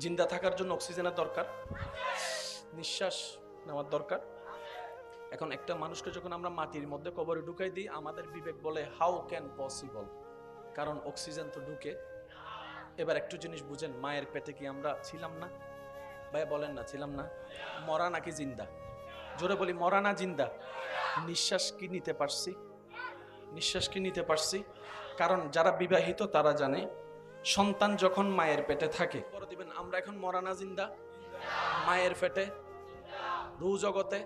জিন্দা থাকার জন্য অক্সিজেনের দরকার, নিঃশ্বাস নেওয়ার দরকার। এখন একটা মানুষকে যখন আমরা মাটির মধ্যে কবরে ঢুকাই দিই, আমাদের বিবেক বলে হাউ ক্যান পসিবল, কারণ অক্সিজেন তো ঢুকে। এবার একটু জিনিস বুঝেন, মায়ের পেটে কি আমরা ছিলাম না? ভাই বলেন না ছিলাম না? মরা নাকি জিন্দা? জোরে বলি, মরা না জিন্দা? নিঃশ্বাস কি নিতে পারছি? নিঃশ্বাস কি নিতে পারছি? কারণ যারা বিবাহিত তারা জানে, সন্তান যখন মায়ের পেটে থাকে, পরে দিবেন আমরা এখন মরা না জিন্দা? মায়ের পেটে, রুহ জগতে।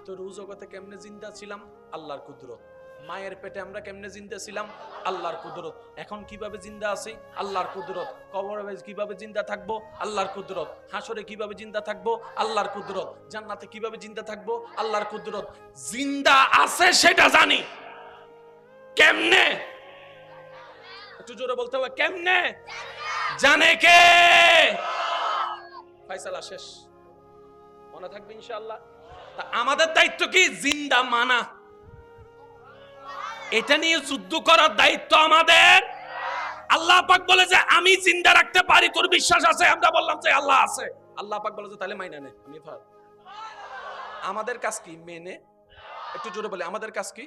তো রুহ জগতে কেমনে জিন্দা ছিলাম? আল্লাহর কুদরত। মায়ের পেটে আমরা কেমনে জিন্দা ছিলাম? আল্লাহর কুদরত। এখন কিভাবে জিন্দা আছি? আল্লাহর কুদরত। কবরে কিভাবে জিন্দা থাকবো? আল্লাহর কুদরত। হাসরে কিভাবে জিন্দা থাকবো? আল্লাহর কুদরত। জান্নাতে কিভাবে জিন্দা থাকবো? আল্লাহর কুদরত। জিন্দা আছে সেটা জানি, কেমনে? একটু জোরে বলতে হবে, কেমনে? জানে কে? ফায়সালা শেষ, মনে থাকবে ইনশাআল্লাহ। তা আমাদের দায়িত্ব কি? জিন্দা মানা। এটা নিয়ে যুদ্ধ করার দায়িত্ব আমাদের। আল্লাহ পাক বলে যে আমি জিন্দা রাখতে পারি, তোর বিশ্বাস আছে? আমরা বললাম যে আল্লাহ আছে। আল্লাহ পাক বলে যে তাহলে মাইনা নে। আমি আমাদের কাজ কি? মেনে। একটু জোরে বলে, আমাদের কাজ কি?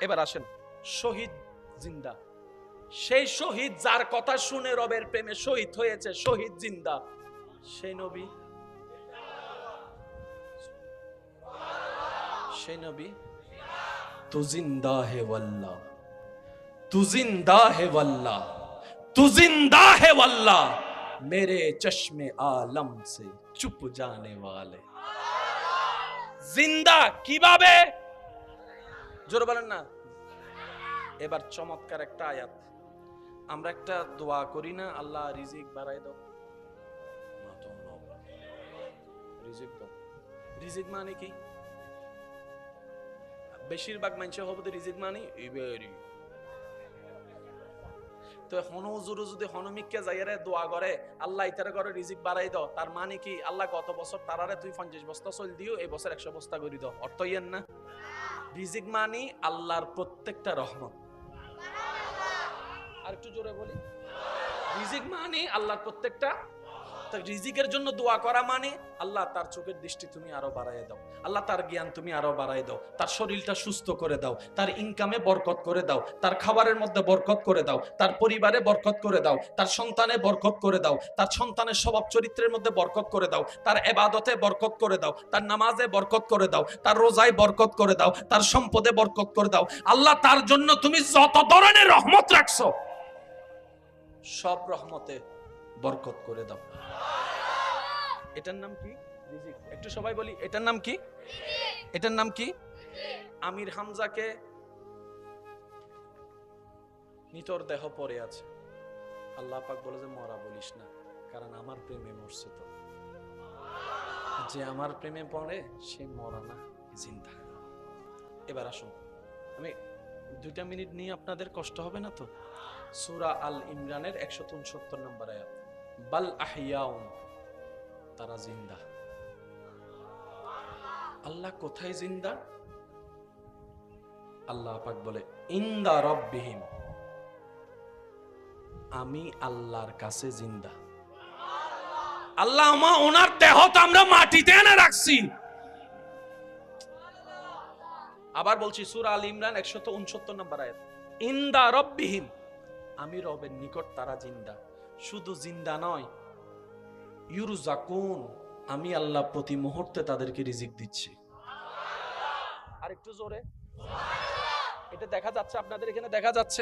এবার আসেন, শহীদ জিন্দা। সেই শহীদ যার কথা শুনে রবের প্রেমে শহীদ হয়েছে, শহীদ জিন্দা, সেই নবী। সেই নবী তু জিন্দা হে ওয়াল্লাহ, তু জিন্দা হে ওয়াল্লাহ, তু জিন্দা হে ওয়াল্লাহ, মেরে চশমে আলম সে চুপ জানে ওয়ালে। জিন্দা কিভাবে? জোরে বলেন না। এবার চমৎকার একটা আয়াত। আমরা একটা দোয়া করি না, আল্লাহ রিজিক বাড়াই দাও, রিজিক দাও। রিজিক মানে কি? বেশিরভাগ মানুষের হবে রিজিক মানে ইবেরি। তো হনুজুরু যদি হনুমিককে যাইয়ারে দোয়া করে আল্লাহ ইতারে করে রিজিক বাড়াই দাও, তার মানে কি আল্লাহ গত বছর তারারে তুই 50 বস্তা চল দিও, এই বছর 100 বস্তা করে দাও, অর্থ ইয়েন না? রিজিক মানে আল্লাহর প্রত্যেকটা রহমত। আর একটু জোরে বলি, রিজিক মানে আল্লাহর প্রত্যেকটা। রিজিকের জন্য দোয়া করা মানে আল্লাহ তার চোখের দৃষ্টি তুমি আরো বাড়ায় দাও, আল্লাহ তার জ্ঞান তুমি আরো বাড়ায় দাও, তার শরীরটা সুস্থ করে দাও, তার ইনকামে বরকত করে দাও, তার খাবারের মধ্যে বরকত করে দাও, তার পরিবারে বরকত করে দাও, তার সন্তানে বরকত করে দাও, তার সন্তানের স্বভাব চরিত্রের মধ্যে বরকত করে দাও, তার ইবাদতে বরকত করে দাও, তার নামাজে বরকত করে দাও, তার রোজায় বরকত করে দাও, তার সম্পদে বরকত করে দাও। আল্লাহ তার জন্য তুমি যত ধরনের রহমত রাখছো সব রহমতে বরকত করে দাও। এটার নাম কি? রিজিক। একটু সবাই বলি, এটার নাম কি? এটার নাম কি? আমির হামজাকে নিতর দেহ পড়ে আছে, আল্লাহ পাক বলে যে মরা বলিস না, কারণ আমার প্রেমে মরছে। তো যে আমার প্রেমে পড়ে সে মরা না, জিন্দা। এবার আসুন, আমি 2 মিনিট নিয়ে আপনাদের কষ্ট হবে না তো? সূরা আল ইমরানের 169 নম্বর আয়াত, বাল আহইয়াউন, তারা জিন্দা। আল্লাহ কোথায় জিন্দা? আল্লাহ পাক বলে ইনদা রাব্বিহিম, আমি আল্লাহর কাছে জিন্দা। আল্লাহ ওনার দেহ তো আমরা মাটিতে এনে রাখছি। আবার বলছি, সূরা আল ইমরান 169 নম্বর আয়াত, ইনদা রাব্বিহিম, আমি রবের নিকট তারা জিন্দা। শুধু জিন্দা নয়, ইউরজাকুন, আমি আল্লাহ প্রতি মুহূর্তে তাদেরকে রিজিক দিচ্ছি। আর একটু জোরে, এটা দেখা যাচ্ছে আপনাদের এখানে? দেখা যাচ্ছে?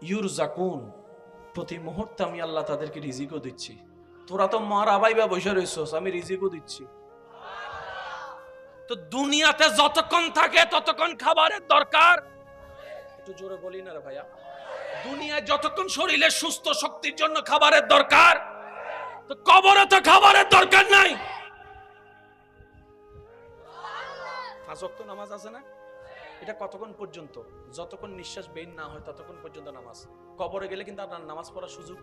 ইউরজাকুন, প্রতি মুহূর্তে আমি আল্লাহ তাদেরকে রিজিকও দিচ্ছি। তোরা তো মারা বাইবা বসে রইছস, আমি রিজিকও দিচ্ছি। তো দুনিয়াতে যতক্ষণ থাকে ততক্ষণ খাবারের দরকার। একটু জোরে বলি না রে ভাইয়া। দুনিয়ায় যতক্ষণ শরীরে সুস্থ শক্তির জন্য খাবারের দরকার, তো কবরে তো খাবারের দরকার নাই। 5 ওয়াক্ত নামাজ আছে না? এটা কতক্ষণ পর্যন্ত? যতক্ষণ নিঃশ্বাস বের না হয় ততক্ষণ পর্যন্ত নামাজ। কবরে গেলে কিন্তু আপনার নামাজ পড়ার সুযোগ,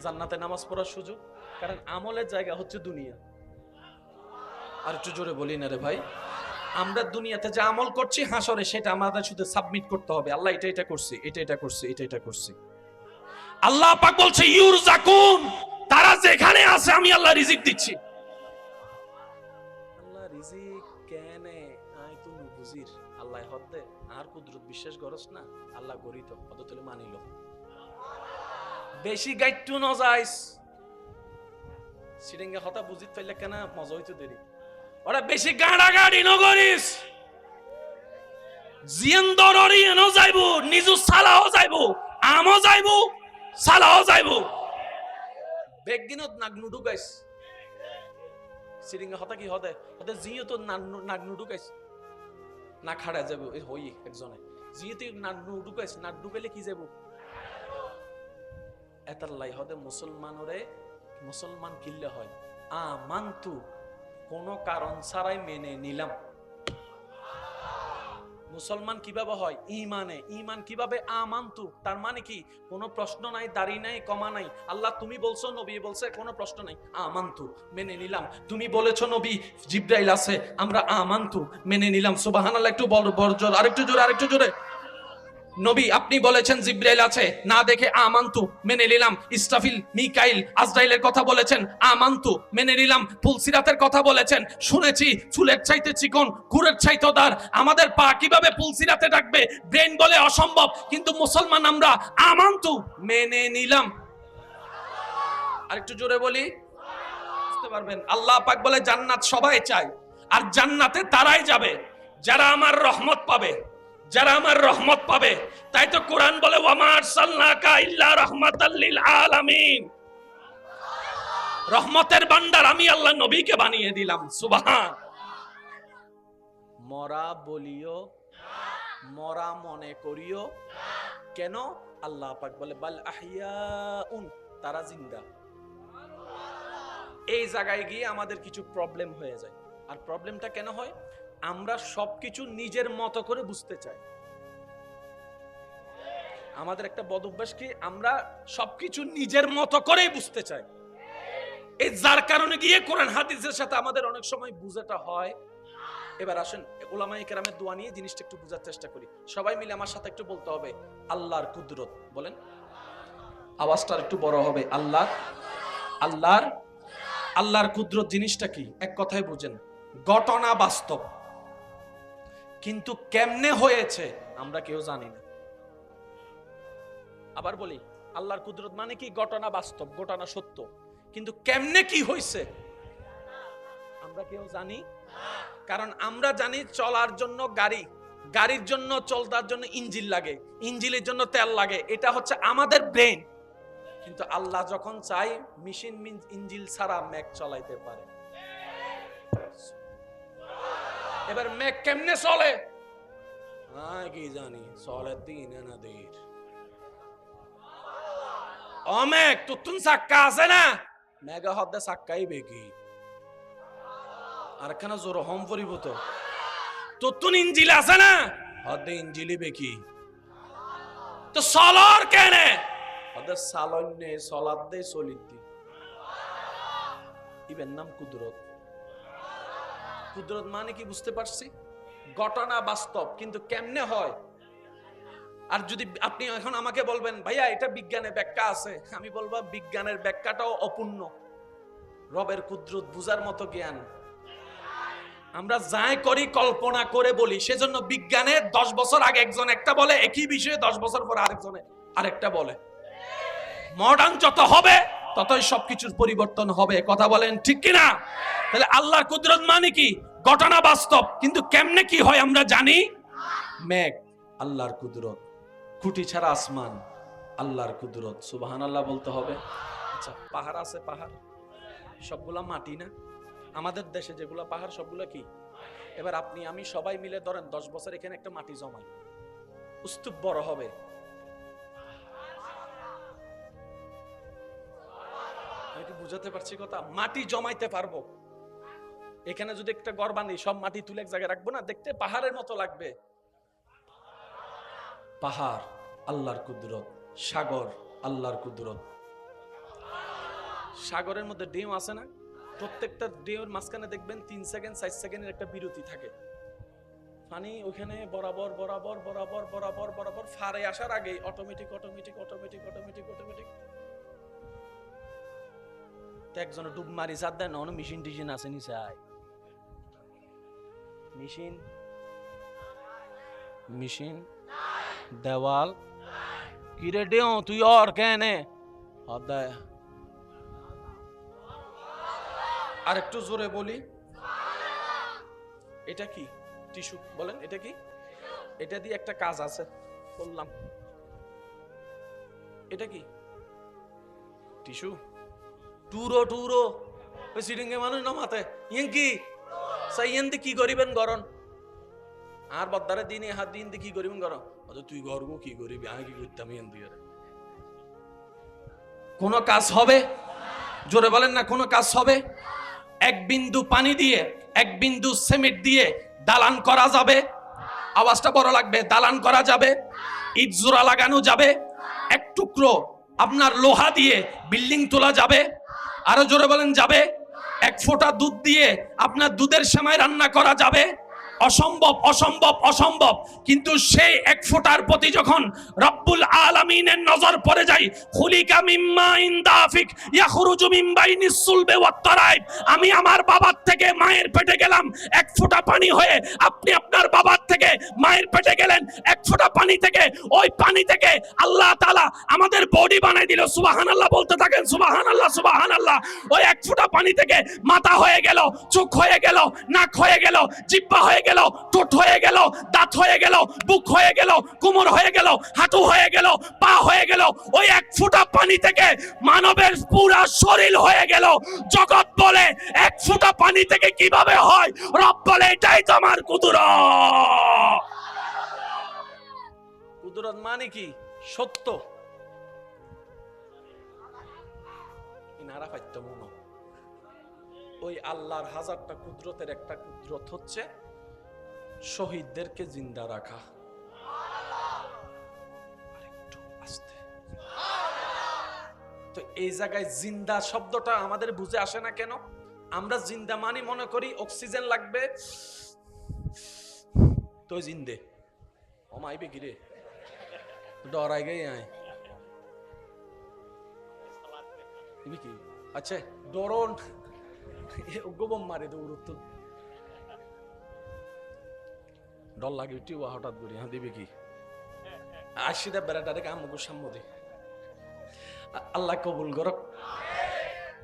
জান্নাতে নামাজ পড়ার সুযোগ, কারণ আমলের জায়গা হচ্ছে দুনিয়া। আর একটু জোরে বলি না রে ভাই। আমরা দুনিয়াতে যে আমল করছি হাসরে সেটা আমাদের শুধু সাবমিট করতে হবে, আল্লাহ এটা এটা করছি, এটা এটা করছি, এটা এটা করছি। আল্লাহ পাক বলছে ইউরজাকুন, যেখানে আছে আমি আল্লাহ রিজিক দিচ্ছি। আল্লাহ রিজিক কেনে আই তো বুঝির আল্লাহ হদ্দে আর কুদরত বিশ্বাস করস না আল্লাহ গরিত হদ তুলে মানিল বেশি গাইট্টু ন যাইস সিরিঙ্গা কথা বুঝিত পাইলে কেন মজা হইতো দেরি ওরা বেশি গাড়াগাড়ি ন করিস জিয়ান্দররি এনো যাইবো নিজু সালাও যাইবো আমও যাইবো সালাও যাইবো বেগিনত নাগনু ঢুকাইস সিরিঙ্গা হতা কি হদে হতে জিও তো নাগনু ঢুকাইস না খাড়া যাবো এই হই একজনে জিতে নাগনু ঢুকাইস না ঢুকাইলে কি যাবো এতাল্লাই হদে মুসলমান কিল্লে হয় আমান্তু কোন কারণ ছাড়াই মেনে নিলাম। মুসলমান কিভাবে হয় ঈমান কিভাবে আমান্তু তার মানে কি কোনো প্রশ্ন নাই দাড়ি নাই কমা নাই আল্লাহ তুমি বলছো নবী বলছে কোনো প্রশ্ন নাই আমান্তু মেনে নিলাম তুমি বলেছো নবী জিবরাইল আছে আমরা আমান্তু মেনে নিলাম সুবহানাল্লাহ একটু বড় জোর আরেকটু জোরে নবী আপনি বলেছেন জিবরাইল আছে না দেখে আমান্তু মেনে নিলাম ইসরাফিল মিকাইল আজরাইলের কথা বলেছেন আমান্তু মেনে নিলাম পুলসিরাতের কথা বলেছেন শুনেছি চুলের চাইতে চিকন গুড়ের চাইতে দার আমাদের পা কিভাবে পুলসিরাতে ডাকবে ব্রেন বলে অসম্ভব কিন্তু মুসলমান আমরা আমান্তু মেনে নিলাম। আরেকটু জোরে বলি বুঝতে পারবেন আল্লাহ পাক বলে জান্নাত সবাই চায় আর জান্নাতে তারাই যাবে যারা আমার রহমত পাবে তাই তো কোরআন বলে ওয়ামা আরসালনাকা ইল্লা রাহমাতাল লিল আলামিন রহমতের ভান্ডার আমি আল্লাহ নবীকে বানিয়ে দিলাম সুবহান। মরা বলিও মরা মনে করিও কেন আল্লাহ পাক বলে বাল আহইয়াউন তারা জিন্দা। এই জায়গায় গিয়ে আমাদের কিছু প্রবলেম হয়ে যায় আর প্রবলেমটা কেন হয় আমরা সবকিছু নিজের মতো করে বুঝতে চাই। আমাদের একটা বদ অভ্যাস কি আমরা সবকিছু নিজের মতো করেই বুঝতে চাই এই যার কারণে গিয়ে কোরআন হাদিসের সাথে আমাদের অনেক সময় বুঝাটা হয়। এবার আসেন উলামায়ে কেরামের দোয়া নিয়ে জিনিসটা একটু বোঝার চেষ্টা করি সবাই মিলে আমার সাথে একটু বলতে হবে আল্লাহর কুদরত বলেন আওয়াজটা একটু বড় হবে আল্লাহর কুদরত জিনিসটা কি এক কথায় বুঝেন ঘটনা বাস্তব কিন্তু কেমনে হয়েছে আমরা কেউ জানি না। আবার বলি আল্লাহর কুদরত মানে কি ঘটনা বাস্তব ঘটনা সত্য কিন্তু কেমনে কি হয়েছে আমরা কেউ জানি কারণ আমরা জানি চলার জন্য গাড়ির জন্য চলতার জন্য ইঞ্জিন লাগে ইঞ্জিনের জন্য তেল লাগে এটা হচ্ছে আমাদের ব্রেন কিন্তু আল্লাহ যখন চাই মেশিন ইঞ্জিন ছাড়া ম্যাক চালাইতে পারে। এবার ম্যাক কেমনে চলে কি জানি চলে দিন না দের ম্যাক তুতুন চাক্কা আছে না মেগা হদ্দে চাক্কাই বেগি আর কেন জোর হম পরিব তো তুতুন ইঞ্জিল আছে না হদ্দে ইঞ্জিলি বেকি তো সলর কেনে হদ্দে সালন্যে সলাদ দে সলিদ্দি ইবেন নাম কুদরত মানে কি বুঝতে পারছি ঘটনা বাস্তব কিন্তু কেমনে হয়। আর যদি আপনি এখন আমাকে বলবেন ভাইয়া এটা বিজ্ঞানের ব্যাখ্যা আছে আমি বলবো বিজ্ঞানের ব্যাখ্যাটাও অপূর্ণ রবের কুদরত বুঝার মতো জ্ঞান আমরা যাই করি কল্পনা করে বলি সেজন্য বিজ্ঞানে 10 বছর আগে একজন একটা বলে একই বিষয়ে 10 বছর পর আরেকজনে আরেকটা বলে মডার্ন যত হবে ততই সবকিছুর পরিবর্তন হবে কথা বলেন ঠিক কিনা। তাহলে আল্লাহর কুদরত মানে কি ঘটনা বাস্তব কিন্তু কেমনে কি হয় আমরা জানি মেঘ আল্লাহর কুদরত খুঁটি ছাড়া আসমান আল্লাহর কুদরত সুবহানাল্লাহ বলতে হবে। আচ্ছা পাহাড় আছে পাহাড় সবগুলা মাটি না আমাদের দেশে যেগুলো পাহাড় সবগুলো কি এবার আপনি আমি সবাই মিলে ধরেন 10 বছর এখানে একটা মাটি জমাই স্তূপ বড় হবে আমি কি বুঝাতে পারছি কথা মাটি জমাইতে পারবো এখানে যদি একটা ঘর বাঁধি সব মাটি তুলে এক জায়গায় রাখবো না দেখতে পাহাড়ের মতো লাগবে। পাহাড় আল্লাহর কুদরত সাগর আল্লাহর কুদরত সাগরের মধ্যে ঢেউ আছে না প্রত্যেকটা ঢেউর মাঝখানে দেখবেন 3 সেকেন্ড 4 সেকেন্ডের একটা বিরতি থাকে পানি ওখানে বরাবর বরাবর বরাবর বরাবর বরাবর ফারে আসার আগে অটোমেটিক তো একজনে ডুব মারি চার দেয় না, মেশিন টিশিন আছে নিচে আয় মেশিন মেশিন দেওয়াল কিরে দেও তুই আর কেনে আদায় আর একটু জোরে বলি এটা কি টিস্যু বলেন এটা কি এটা দিয়ে একটা কাজ আছে বললাম এটা কি টিস্যু টুরো টুরো ওই সিরিঙ্গে মানুষ না মাথে ইয়েন কি সাইয়েন দি কি করিবেন গরন আর বদ্দারে দিনে হাত দিন দি কি করিবেন গরন অত তুই গরগো কি করিবি আমি কি করতাম ইয়েন দিয়ে কোন কাজ হবে জোরে বলেন না কোন কাজ হবে এক বিন্দু পানি দিয়ে এক বিন্দু সিমেন্ট দিয়ে দালান করা যাবে আওয়াজটা বড় লাগবে দালান করা যাবে ইট জোড়া লাগানো যাবে এক টুকরো আপনার লোহা দিয়ে বিল্ডিং তোলা যাবে আরো জোরে বলেন যাবে এক ফোঁটা দুধ দিয়ে আপনার দুধের সেমাই রান্না করা যাবে অসম্ভব অসম্ভব অসম্ভব কিন্তু সেই এক ফোঁটার প্রতি যখন রব্বুল আলামিনের নজর পড়ে যায় খুলিকা মিম্মা ইনদাফিক ইয়াখরুজু মিন বাইনিস সুলবি ওয়াত তারাইব আমি আমার বাবার থেকে মায়ের পেটে গেলাম এক ফোঁটা পানি হয়ে আপনি আপনার বাবার থেকে মায়ের পেটে গেলেন এক ফোঁটা পানি থেকে ওই পানি থেকে আল্লাহ তাআলা আমাদের বডি বানাই দিল সুবহানাল্লাহ বলতে থাকেন সুবহানাল্লাহ সুবহানাল্লাহ ওই এক ফোঁটা পানি থেকে মাথা হয়ে গেল চোখ হয়ে গেল নাক হয়ে গেল জিহ্বা হয়ে গেল ঠোঁট হয়ে গেল দাঁত হয়ে গেল বুক হয়ে গেল কোমর হয়ে গেল হাঁটু হয়ে গেল পা হয়ে গেল ওই এক ফোঁটা পানি থেকে মানবের পুরো শরীর হয়ে গেল জগৎ বলে এক ফোঁটা পানি থেকে কিভাবে হয় রব বলে এটাই তো আমার কুদরত কুদরত মানে কি সত্য ইনারা পাইতো মনো ওই আল্লাহর হাজারটা কুদরতের একটা কুদরত হচ্ছে শহীদদেরকে জিন্দা রাখা তো এই জায়গায় জিন্দা শব্দটা আমাদের বুঝে আসে না কেন আমরা জিন্দা মানি মনে করি অক্সিজেন লাগবে তো জিন্দে ওমাইবে গিরে ডরাই গে আয় কি আচ্ছা ডরন গোবম মারে দৌড়তো ডর লাগে টিও হঠাৎ করে হ্যাঁ দিবে কি আশিটা বেড়াটারে কামুকুর সাম্মদে আল্লাহ কবুল করক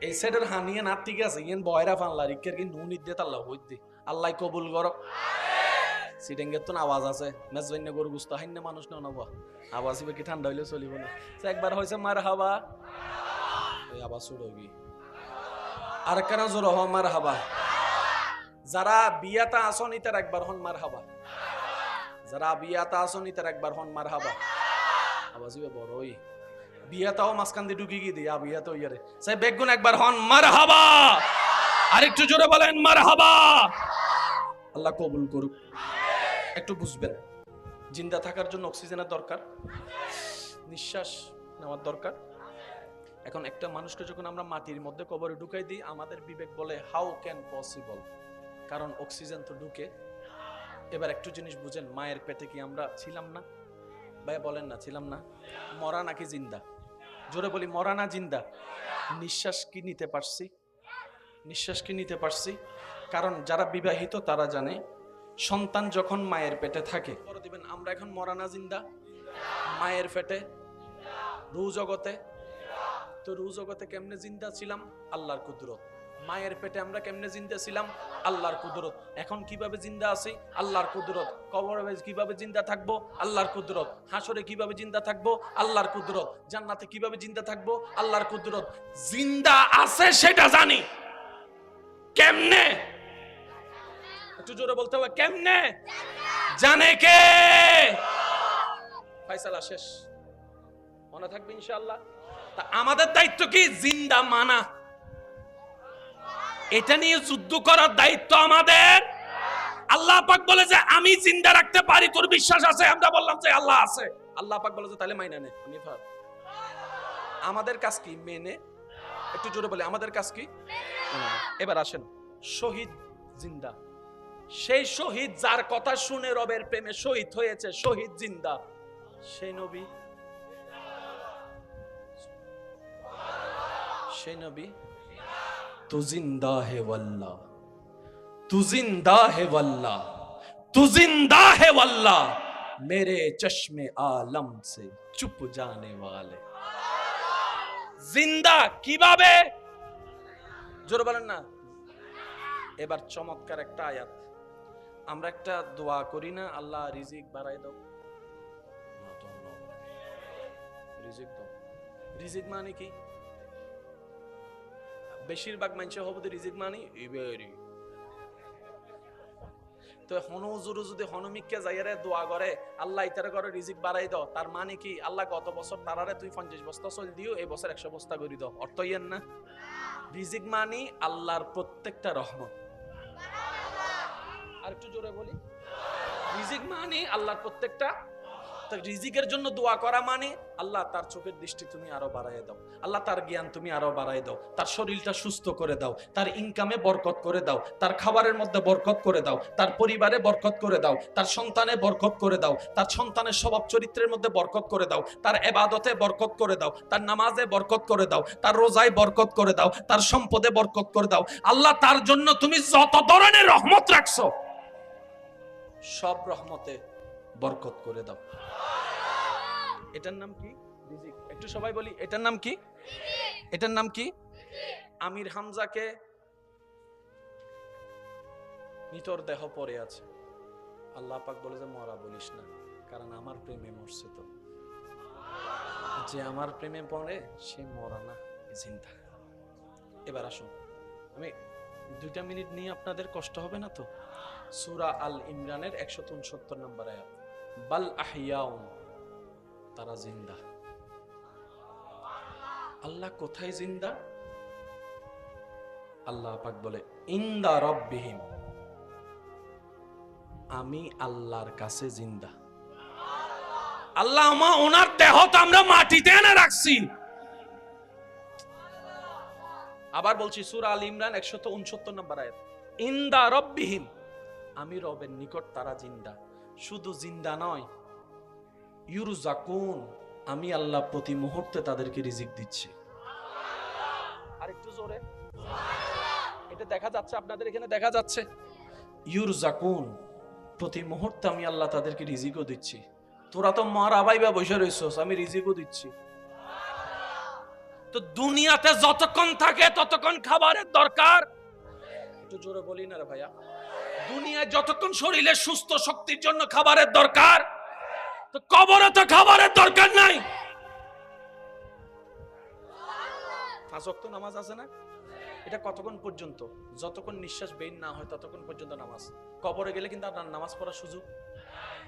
এই সাইডের হানিয়ে না ঠিক আছে ইয়েন বয়রা ফানলা রিকের কি নুন ইদ্দে আল্লাহ হইতে আল্লাহ কবুল করক সিডেঙ্গের তো আওয়াজ আছে মেজবাইন্য গরু গুস্ত হাইন্য মানুষ না নবা আওয়াজ ইবে কি ঠান্ডা হইলে চলিব না একবার হয়েছে মার হাবা এই আওয়াজ শুরোবি আর কেন জোর হ মার হাবা যারা বিয়াতা আসনি তার একবার হন মার হাবা যারা বিয়াতা আসনি তার একবার হন মার হাবা আওয়াজ ইবে বড়ই বিয়াতাও মাঝখান দিয়ে ঢুকি গিয়ে দিয়া বিয়াতো ইয়ারে সেই বেগুন একবার হন মার হাবা আরেকটু জোরে বলেন মার হাবা আল্লাহ কবুল করুক একটু বুঝবেন জিন্দা থাকার জন্য অক্সিজেনের দরকার নিঃশ্বাস নেওয়ার দরকার এখন একটা মানুষকে যখন আমরা মাটির মধ্যে কবরে ঢুকাই দিই আমাদের বিবেক বলে হাউ ক্যান পসিবল কারণ অক্সিজেন তো ঢুকে এবার একটু জিনিস বুঝেন মায়ের পেটে কি আমরা ছিলাম না ভাই বলেন না ছিলাম না মরা নাকি জিন্দা জোরে বলি মরা না জিন্দা নিঃশ্বাস কি নিতে পারছি নিঃশ্বাস কি নিতে পারছি কারণ যারা বিবাহিত তারা জানে সন্তান যখন মায়ের পেটে থাকে বড় দিবেন আমরা এখন মরা না জিন্দা মায়ের পেটে রু জগতে তো রু জগতে কেমনে জিন্দা ছিলাম আল্লাহর কুদরত মায়ের পেটে আমরা কেমনে জিন্দা ছিলাম আল্লাহর কুদরত এখন কিভাবে জিন্দা আছি আল্লাহর কুদরত কবরে কিভাবে জিন্দা থাকবো আল্লাহর কুদরত হাসরে কিভাবে জিন্দা থাকবো আল্লাহর কুদরত জান্নাতে কিভাবে জিন্দা থাকবো আল্লাহর কুদরত জিন্দা আছে সেটা জানি কেমনে একটু জোরে বলতে হবে কেমনে জানে কে ফয়সালা শেষ মনে থাকবে ইনশাআল্লাহ তা আমাদের দায়িত্ব কি জিন্দা মানা এটা নিয়ে যুদ্ধ করার দায়িত্ব আমাদের আল্লাহ পাক বলে যে আমি জিন্দা রাখতে পারি তোর বিশ্বাস আছে আমরা বললাম যে আল্লাহ আছে আল্লাহ পাক বলে যে তাহলে মাইনা নে আমাদের কাজ কি মেনে একটু জোরে বলে আমাদের কাজ কি এবার আসেন শহীদ জিন্দা সেই শহীদ যার কথা শুনে রবের প্রেমে শহীদ হয়েছে শহীদ জিন্দা সেই নবী तू जिंदा है वल्लाह, तू जिंदा है वल्लाह, तू जिंदा है वल्लाह, मेरे चश्मे आलम से चुप जाने वाले। জিন্দা কিভাবে? জোরে বলেন না। এবার চমৎকার একটা আয়াত, আমরা একটা দোয়া করি না, আল্লাহ রিজিক বাড়াই দাও, রিজিক দাও। রিজিক মানে কি? বেশিরভাগ মানুষ হবে রিজিক মানে ইবেরি। তো হনুজুর যদি হনুমিককে যাইয়ারে দোয়া করে আল্লাহ ইতারে করে রিজিক বাড়াই দাও, তার মানে কি আল্লাহ গত বছর তারারে তুই 50 বস্তা চল দিও, এই বছর 100 বস্তা করে দাও, অর্থ ইয়েন না। রিজিক মানে আল্লাহর প্রত্যেকটা রহমত। আর একটু জোরে বলি, রিজিক মানে আল্লাহর প্রত্যেকটা। রিজিকের জন্য দোয়া করা মানে আল্লাহ তার চোখের দৃষ্টি তুমি আরো বাড়ায় দাও, আল্লাহ তার জ্ঞান তুমি আরো বাড়ায় দাও, তার শরীরটা সুস্থ করে দাও, তার ইনকামে বরকত করে দাও, তার খাবারের মধ্যে বরকত করে দাও, তার পরিবারে বরকত করে দাও, তার সন্তানে বরকত করে দাও, তার সন্তানের স্বভাব চরিত্রের মধ্যে বরকত করে দাও, তার ইবাদতে বরকত করে দাও, তার নামাজে বরকত করে দাও, তার রোজায় বরকত করে দাও, তার সম্পদে বরকত করে দাও। আল্লাহ তার জন্য তুমি যত ধরনের রহমত রাখছো সব রহমতে বরকত করে দাও। এটার নাম কি? রিজিক। একটু সবাই বলি এটার নাম কি? এটার নাম কি? আমির হামজাকে নিতর দেহ পড়ে আছে, আল্লাহ পাক বলে যে মরা বলিস না, কারণ আমার প্রেমে মরছে। তো যে আমার প্রেমে পড়ে সে মরা না, জিন্দা। এবার আসুন, আমি 2 মিনিট নিয়ে আপনাদের কষ্ট হবে না তো। সূরা আল ইমরানের 169 নম্বর আয়াত, বাল আহইয়াউন, তারা জিন্দা। আল্লাহ কোথায় জিন্দা? আল্লাহ পাক বলে ইনদা রাব্বিহিম, আমি আল্লাহর কাছে জিন্দা। আল্লাহ ওনার দেহ তো আমরা মাটিতে এনে রাখছি। আবার বলছি সূরা আল ইমরান 169 নম্বর আয়াত, ইনদা রাব্বিহিম, আমি রবের নিকট তারা জিন্দা। শুধু জিন্দা নয়, ইউরজাকুন, আমি আল্লাহ প্রতি মুহূর্তে তাদেরকে রিজিক দিচ্ছি। আর একটু জোরে, এটা দেখা যাচ্ছে আপনাদের এখানে? দেখা যাচ্ছে? ইউরজাকুন, প্রতি মুহূর্তে আমি আল্লাহ তাদেরকে রিজিকও দিচ্ছি। তোরা তো মারা বাইবা বসে রইছস, আমি রিজিকও দিচ্ছি। তো দুনিয়াতে যতক্ষণ থাকে ততক্ষণ খাবারের দরকার। একটু জোরে বলি না রে ভাইয়া, দুনিয়ায় যতক্ষণ শরীরে সুস্থ শক্তির জন্য খাবারের দরকার, তো কবরে তো খাবারের দরকার নাই। 5 ওয়াক্ত নামাজ আছে না? এটা কতক্ষণ পর্যন্ত? যতক্ষণ নিঃশ্বাস বের না হয় ততক্ষণ পর্যন্ত নামাজ। কবরে গেলে কিন্তু আর নামাজ পড়ার সুযোগ,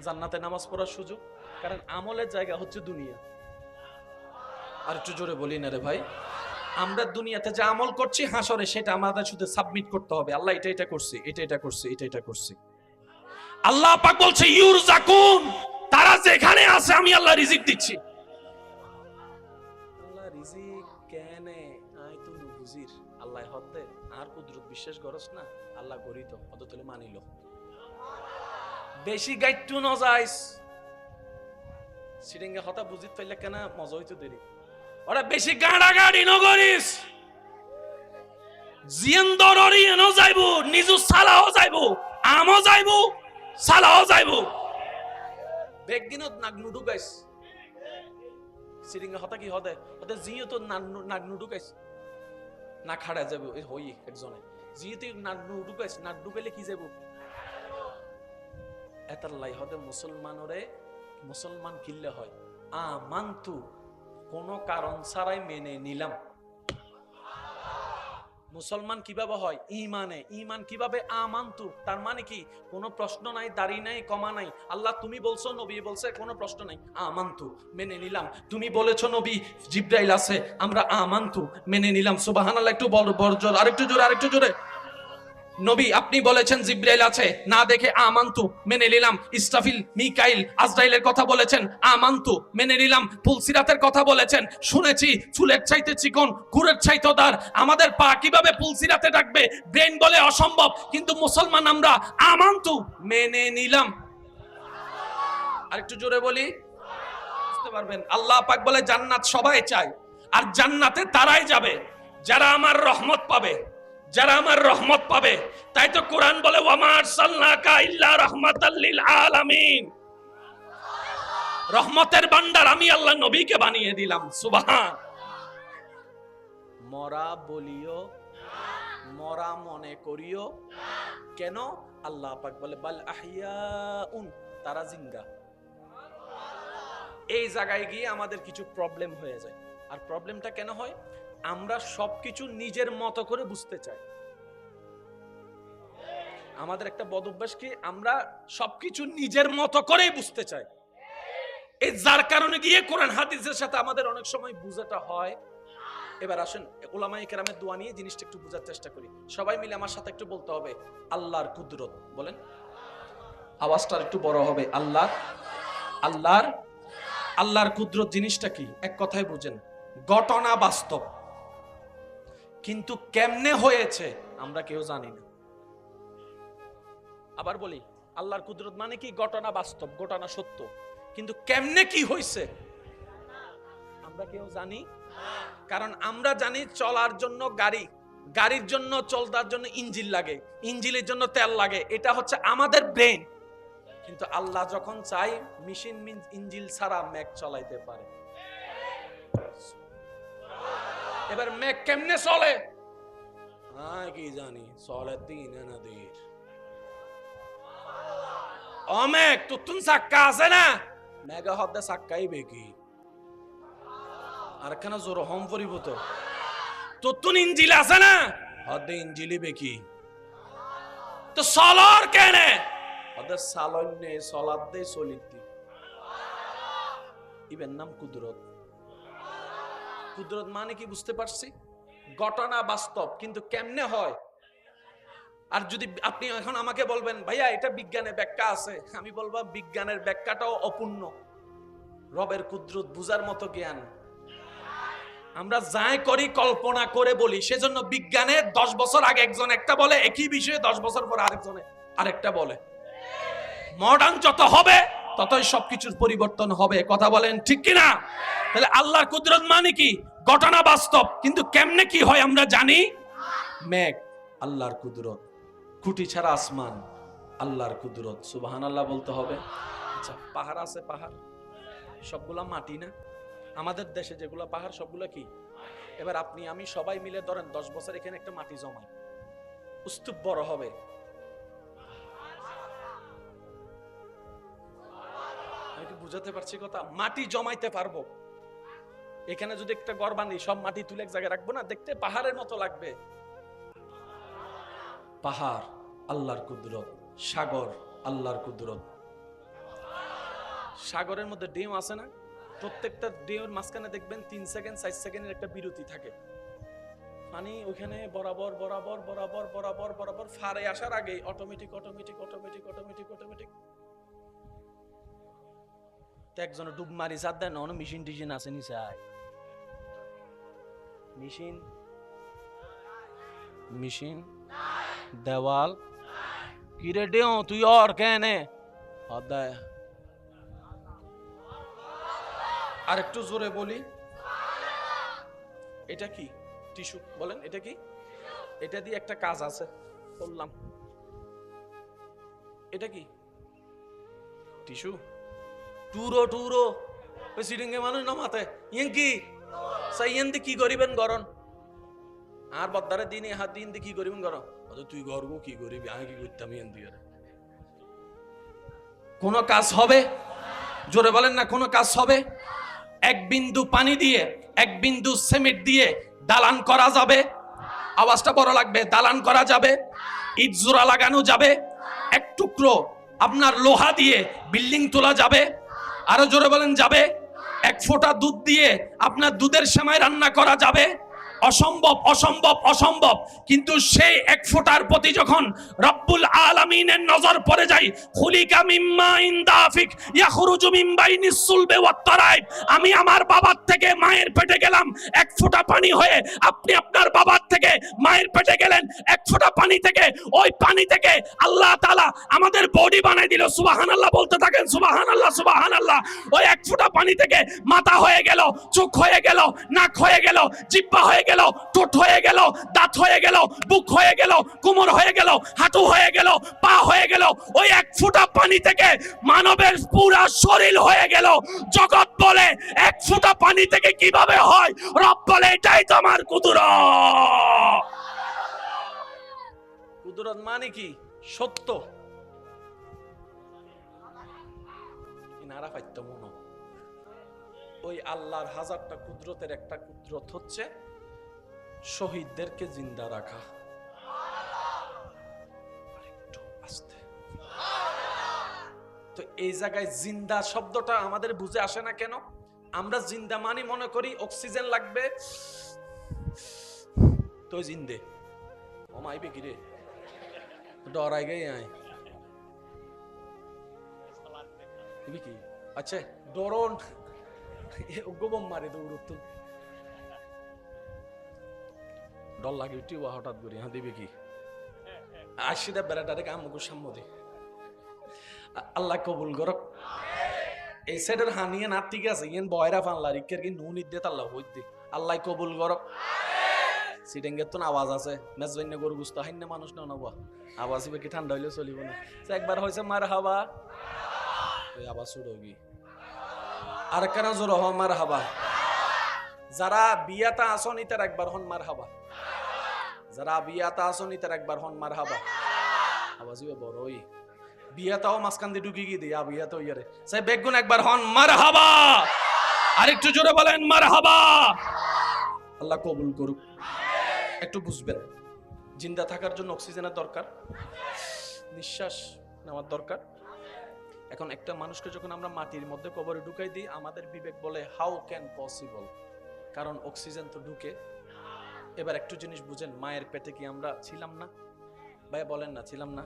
জান্নাতে নামাজ পড়ার সুযোগ, কারণ আমলের জায়গা হচ্ছে দুনিয়া। আর একটু জোরে বলি না রে ভাই, আমরা দুনিয়াতে যে আমল করছি হাসরে সেটা আমাদের শুধু সাবমিট করতে হবে, আল্লাহ এটা এটা করছি, এটা এটা করছি, এটা এটা করছি। আল্লাহ পাক বলছে ইউরজাকুন, তারা যেখানে আছে আমি আল্লাহ রিজিক দিচ্ছি। আল্লাহ রিজিক কেনে আই তো বুঝির, আল্লাহ হদ্দে আর কুদরত বিশ্বাস করস না, আল্লাহ গরিত অদতলে মানিল। বেশি গাইটু ন যাইস সিরিঙ্গা হতা বুঝিত পাইলে কেন মজা হইতো দেরি। ওরা বেশি গাড়া গাড়ি ন করিস, জিয়ান্দররি ন যাইবো, নিজু সালাও যাইবো, আমও যাইবো, সালাও যাইবো। বেগদিনত নাগনু ঢুকাইস সিরিঙ্গা হতা কি হদে হতে জিও তো নাগনু ঢুকাইস না খাড়া যাবো হই একজনে জিও তুই নাগনু ঢুকাইস, নাক ঢুকাইলে কি যাবো এতার লাই হদে মুসলমানরে মুসলমান কিল্লে হয় আমান্তু, কোনো কারণ ছাড়াই মেনে নিলাম। মুসলমান কিভাবে হয়? ইমানে। ইমান কিভাবে? আমান্তু, তার মানে কি কোনো প্রশ্ন নাই, দাড়ি নাই, কমা নাই। আল্লাহ তুমি বলছো, নবী বলছে, কোনো প্রশ্ন নাই, আমান্তু, মেনে নিলাম। তুমি বলেছো নবী জিবরাইল আছে, আমরা আমান্তু, মেনে নিলাম। সুবহানাল্লাহ, একটু বড় জোর, আরেকটু জোরে, আরেকটু জোরে। নবী আপনি বলেছেন জিবরাইল আছে, না দেখে আমান্তু, মেনে নিলাম। ইসরাফিল, মিকাইল, আজরাইলের কথা বলেছেন, আমান্তু, মেনে নিলাম। পুলসিরাতের কথা বলেছেন, শুনেছি চুলের চাইতে চিকন, গুড়ের চাইতে দার। আমাদের পা কিভাবে পুলসিরাতে ডাকবে? ব্রেন বলে অসম্ভব, কিন্তু মুসলমান আমরা আমান্তু, মেনে নিলাম। আরেকটু জোরে বলি, বুঝতে পারবেন। আল্লাহ পাক বলে জান্নাত সবাই চায়, আর জান্নাতে তারাই যাবে যারা আমার রহমত পাবে, যারা আমার রহমত পাবে। তাই তো কোরআন বলে ওয়ামা আরসালনাকা ইল্লা রাহমাতাল লিল আলামিন, রহমতের ভান্ডার আমি আল্লাহ নবীকে বানিয়ে দিলাম। সুবহান। মরা বলিও, মরা মনে করিও কেন? আল্লাহ পাক বলে বাল আহইয়াউন, তারা জিন্দা। এই জায়গায় গিয়ে আমাদের কিছু প্রবলেম হয়ে যায়। আর প্রবলেমটা কেন হয়? আমরা সবকিছু নিজের মতো করে বুঝতে চাই। আমাদের একটা বদ অভ্যাস কি, আমরা সবকিছু নিজের মতো করেই বুঝতে চাই। এই যার কারণে গিয়ে কোরআন হাদিসের সাথে আমাদের অনেক সময় বুঝাটা হয়। এবার আসেন উলামায়ে কেরামের দোয়া নিয়ে জিনিসটা একটু বোঝার চেষ্টা করি। সবাই মিলে আমার সাথে একটু বলতে হবে আল্লাহর কুদরত। বলেন, আওয়াজটা একটু বড় হবে। আল্লাহর কুদরত জিনিসটা কি? এক কথায় বুঝেন, ঘটনা বাস্তব, কিন্তু কেমনে হয়েছে আমরা কেউ জানি না। আবার বলি, আল্লাহর কুদরত মানে কি? ঘটনা বাস্তব, ঘটনা সত্য, কিন্তু কেমনে কি হয়েছে আমরা কেউ জানি। কারণ আমরা জানি চলার জন্য গাড়ি, গাড়ির জন্য চলতার জন্য ইঞ্জিন লাগে, ইঞ্জিনের জন্য তেল লাগে, এটা হচ্ছে আমাদের ব্রেন। কিন্তু আল্লাহ যখন চাই মেশিন ইঞ্জিন ছাড়া মেঘ চলাইতে পারে। এবার মেঘ কেমনে চলে কি জানি, চলে দিন নদীর অমেঘ তুতুন সাক্কা আছে না, মেঘা হদ্দে সাক্কাই বেকি আর একখানা জোর হম পরিব তো তুতুন ইঞ্জিল আছে না, হদ্দে ইঞ্জিলি বেকি তো সলর কেনে হদ্দে সালন্যে সলাদ্দে চলিতি। ইবের নাম কুদরত। কুদরত মানে কি বুঝতে পারছি? ঘটনা বাস্তব, কিন্তু কেমনে হয়। আর যদি আপনি এখন আমাকে বলবেন ভাইয়া এটা বিজ্ঞানের ব্যাখ্যা আছে, আমি বলবো বিজ্ঞানের ব্যাখ্যাটাও অপূর্ণ। রবের কুদরত বুঝার মতো জ্ঞান আমরা যাই করি কল্পনা করে বলি। সেজন্য বিজ্ঞানে 10 বছর আগে একজন একটা বলে, একই বিষয়ে 10 বছর পর আরেকজনে আরেকটা বলে। মডার্ন যত হবে ততই সবকিছুর পরিবর্তন হবে। কথা বলেন ঠিক কিনা? তাহলে আল্লাহর কুদরত মানে কি? ঘটনা বাস্তব, কিন্তু কেমনে কি হয় আমরা জানি। মেঘ আল্লাহর কুদরত, খুঁটি ছাড়া আসমান আল্লাহর কুদরত। সুবহানাল্লাহ বলতে হবে। আচ্ছা, পাহাড় আছে, পাহাড় সবগুলা মাটি না? আমাদের দেশে যেগুলো পাহাড় সবগুলো কি? এবার আপনি আমি সবাই মিলে ধরেন 10 বছর এখানে একটা মাটি জমাই, স্তূপ বড় হবে। আমি কি বুঝাতে পারছি কথা? মাটি জমাইতে পারবো। এখানে যদি একটা ঘর বানাই, সব মাটি তুলে এক জায়গায় রাখবো না, দেখতে পাহাড়ের মতো লাগবে। পাহাড় আল্লাহর কুদরত, সাগর আল্লাহর কুদরত। সাগরের মধ্যে ডিম আছে না? প্রত্যেকটা ডিমের মাঝখানে দেখবেন 3 সেকেন্ড 4 সেকেন্ডের একটা বিরতি থাকে। পানি ওইখানে বরাবর বরাবর বরাবর বরাবর বরাবর ফারে আসার আগে automatic automatic automatic automatic automatic একজন ডুব মারি সাত দেন। অন্য মেশিন টিশিন আছে নি চাই মেশিন মেশিন দেওয়াল কিরে দেও তুই আর কেনে অধ্যায় আর একটু জোরে বলি। এটা কি? টিস্যু। বলেন এটা কি? এটা দিয়ে একটা কাজ আছে বললাম। এটা কি? টিস্যু। টুরো টুরো ওই সিডিংয়ে মানুষ নামাতে ইয়েন কি সাইয়েন দি কি করিবেন গরন আর বদ্দারে দিনে হাত দিন দি কি করিবেন গরন তুই গর্ব কি করিবি আমি কি করতাম ইয়েন দিয়ে কোন কাজ হবে? জোরে বলেন না, কোন কাজ হবে? এক বিন্দু পানি দিয়ে, এক বিন্দু সিমেন্ট দিয়ে দালান করা যাবে? আওয়াজটা বড় লাগবে। দালান করা যাবে, ইট জোড়া লাগানো যাবে, এক টুকরো আপনার লোহা দিয়ে বিল্ডিং তোলা যাবে? আরো জোরে বলেন যাবে? এক ফোঁটা দুধ দিয়ে আপনার দুধের সেমাই রান্না করা যাবে? অসম্ভব, অসম্ভব, অসম্ভব। কিন্তু সেই এক ফোঁটার প্রতি যখন রব্বুল আলামিনের নজর পড়ে যায়, খুলিকা মিম্মা ইনদাফিক ইয়াখরুজু মিন বাইনিস সুলবি ওয়াত তারাইব, আমি আমার বাবার থেকে মায়ের পেটে গেলাম এক ফোঁটা পানি হয়ে, আপনি আপনার বাবার থেকে মায়ের পেটে গেলেন এক ফোঁটা পানি থেকে। ওই পানি থেকে আল্লাহ তাআলা আমাদের বডি বানাই দিল। সুবহানাল্লাহ বলতে থাকেন, সুবহানাল্লাহ সুবহানাল্লাহ। ওই এক ফোঁটা পানি থেকে মাথা হয়ে গেল, চোখ হয়ে গেল, নাক হয়ে গেল, জিহ্বা হয়ে গেল, গেল, ঠোঁট হয়ে গেল, দাঁত হয়ে গেল, বুক হয়ে গেল, কোমর হয়ে গেল, হাঁটু হয়ে গেল, পা হয়ে গেল, ওই এক ফোঁটা পানি থেকে মানবের পুরা শরীর হয়ে গেল। জগৎ বলে এক ফোঁটা পানি থেকে কিভাবে হয়, রব বলে এটাই তো আমার কুদরত। কুদরত মানে কি? সত্য। ইনারা পাইতো মনো ওই আল্লাহর হাজারটা কুদরতের একটা কুদরত হচ্ছে শহীদদেরকে জিন্দা রাখা। আরেকটু আস্তে। তো এই জায়গায় জিন্দা শব্দটা আমাদের বুঝে আসে না কেন? আমরা জিন্দা মানি মনে করি অক্সিজেন লাগবে তো জিন্দে। ও মাইবে কি রে, ডরাই গে আয় কি? আচ্ছা ডরন গোবম মারে দৌড় তো ডর লাগে টিউবা হঠাৎ করে। হ্যাঁ দিবে কি আশিদা বেড়াটারে আমাকে সাম্যদে আল্লাহ কবুল করক। এই সাইডের হানিয়ে না ঠিক আছে ইয়েন বয়রা ফানলা রিকের কি নুন ইদ্দে আল্লাহ হইতে আল্লাহ কবুল করক। সিটেঙ্গের তো আওয়াজ আছে মেজবাইন্য গরু গুস্ত হাইন্য মানুষ না নবা আওয়াজ হবে কি ঠান্ডা হইলে চলিব না। একবার হয়েছে মার হাবা ওই আওয়াজ শুরু হবি আর কেন জোর হ মার হাবা। যারা বিয়াতা আসনি তার একবার হন মার হাবা, যারা বিয়াতা আসনি তার একবার হন মার হাবা। আওয়াজ হবে বড় ওই বিয়াতাও মাঝখান দিয়ে ঢুকি গিয়ে দিয়া বিয়াতা ইয়ারে সাই বেগুন একবার হন মার হাবা। আরেকটু জোরে বলেন মার হাবা। আল্লাহ কবুল করুক। একটু বুঝবেন জিন্দা থাকার জন্য অক্সিজেনের দরকার, নিঃশ্বাস নেওয়ার দরকার। এখন একটা মানুষকে যখন আমরা মাটির মধ্যে কবরে ঢুকাই দিই আমাদের বিবেক বলে হাউ ক্যান পসিবল, কারণ অক্সিজেন তো ঢুকে। এবার একটু জিনিস বুঝেন, মায়ের পেটে কি আমরা ছিলাম না? ভাই বলেন না ছিলাম না?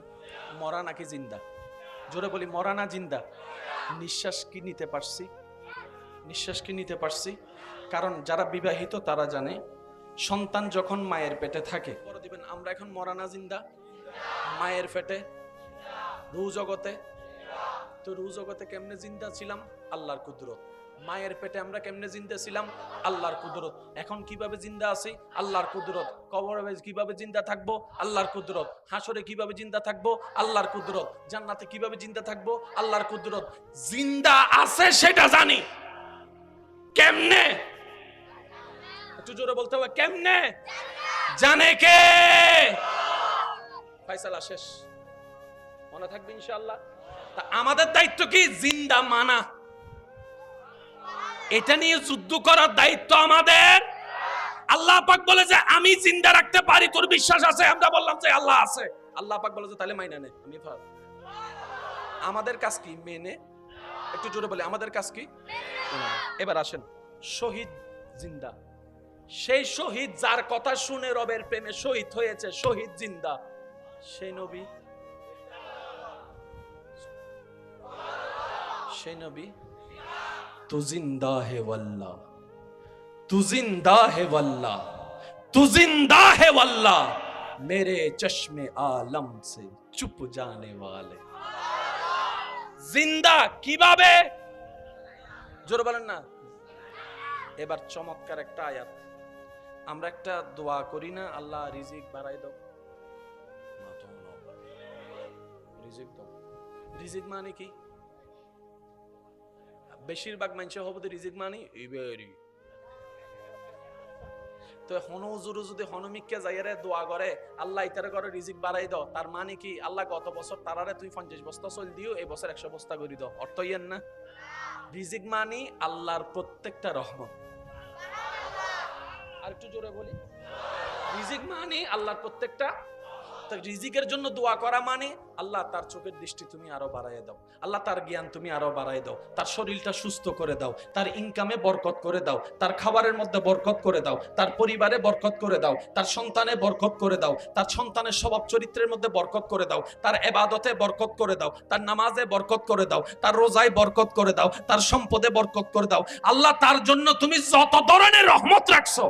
মরা নাকি জিন্দা? জোরে বলি মরা না জিন্দা? নিঃশ্বাস কি নিতে পারছি? নিঃশ্বাস কি নিতে পারছি? কারণ যারা বিবাহিত তারা জানে সন্তান যখন মায়ের পেটে থাকে বলে দিবেন আমরা এখন মরা না জিন্দা? মায়ের পেটে রু জগতে। তো রু জগতে কেমনে জিন্দা ছিলাম? আল্লাহর কুদরত। মায়ের পেটে আমরা কেমনে জিন্দা ছিলাম? আল্লাহর কুদরত। এখন কিভাবে জিন্দা আছি? আল্লাহর কুদরত। কবরে কিভাবে জিন্দা থাকবো? আল্লাহর কুদরত। হাসরে কিভাবে জিন্দা থাকবো? আল্লাহর কুদরত। জান্নাতে কিভাবে জিন্দা থাকবো? আল্লাহর কুদরত। জিন্দা আছে সেটা জানি, কেমনে? একটু জোরে বলতে হবে, কেমনে? জানে কে? ফায়সালা শেষ, মনে থাকবে ইনশাআল্লাহ। তা আমাদের দায়িত্ব কি? জিন্দা মানা। এটা নিয়ে যুদ্ধ করার দায়িত্ব আমাদের। আল্লাহ পাক বলে যে আমি জিন্দা রাখতে পারি, তোর বিশ্বাস আছে? আমরা বললাম যে আল্লাহ আছে। আল্লাহ পাক বলে যে তাহলে মাইনা নে। আমি আমাদের কাজ কি? মেনে। একটু জোরে বলে আমাদের কাজ কি? এবার আসেন শহীদ জিন্দা। সেই শহীদ যার কথা শুনে রবের প্রেমে শহীদ হয়েছে, শহীদ জিন্দা, সেই নবী। সেই নবী তু জিন্দা হে ওয়াল্লাহ, তু জিন্দা হে ওয়াল্লাহ, তু জিন্দা হে ওয়াল্লাহ, মেরে চশমে আলম সে চুপ জানে ওয়ালে। জিন্দা কিভাবে? জোরে বলেন না। এবার চমৎকার একটা আয়াত। আমরা একটা দোয়া করি না, আল্লাহ রিজিক বাড়াই দাও। রিজিক দাও। রিজিক মানে কি? বেশিরভাগ মানুষের হবে রিজিক মানে ইবেরি। তো হনজুরু যদি হনমিককে যাইরে দোয়া করে আল্লাহ ইতারে করে রিজিক বাড়াই দাও, তার মানে কি আল্লাহ গত বছর তারারে তুই 50 বস্তা চল দিও, এই বছর 100 বস্তা করে দাও। অর্থ ইয়েন না? রিজিক মানে আল্লাহর প্রত্যেকটা রহমত। আর একটু জোরে বলি, রিজিক মানে আল্লাহর প্রত্যেকটা। রিজিকের জন্য দোয়া করা মানে আল্লাহ তার চোখের দৃষ্টি তুমি আরো বাড়ায় দাও, আল্লাহ তার জ্ঞান তুমি আরো বাড়ায় দাও, তার শরীরটা সুস্থ করে দাও, তার ইনকামে বরকত করে দাও, তার খাবারের মধ্যে বরকত করে দাও, তার পরিবারে বরকত করে দাও, তার সন্তানে বরকত করে দাও, তার সন্তানের স্বভাব চরিত্রের মধ্যে বরকত করে দাও, তার ইবাদতে বরকত করে দাও, তার নামাজে বরকত করে দাও, তার রোজায় বরকত করে দাও, তার সম্পদে বরকত করে দাও। আল্লাহ তার জন্য তুমি যত ধরনের রহমত রাখছো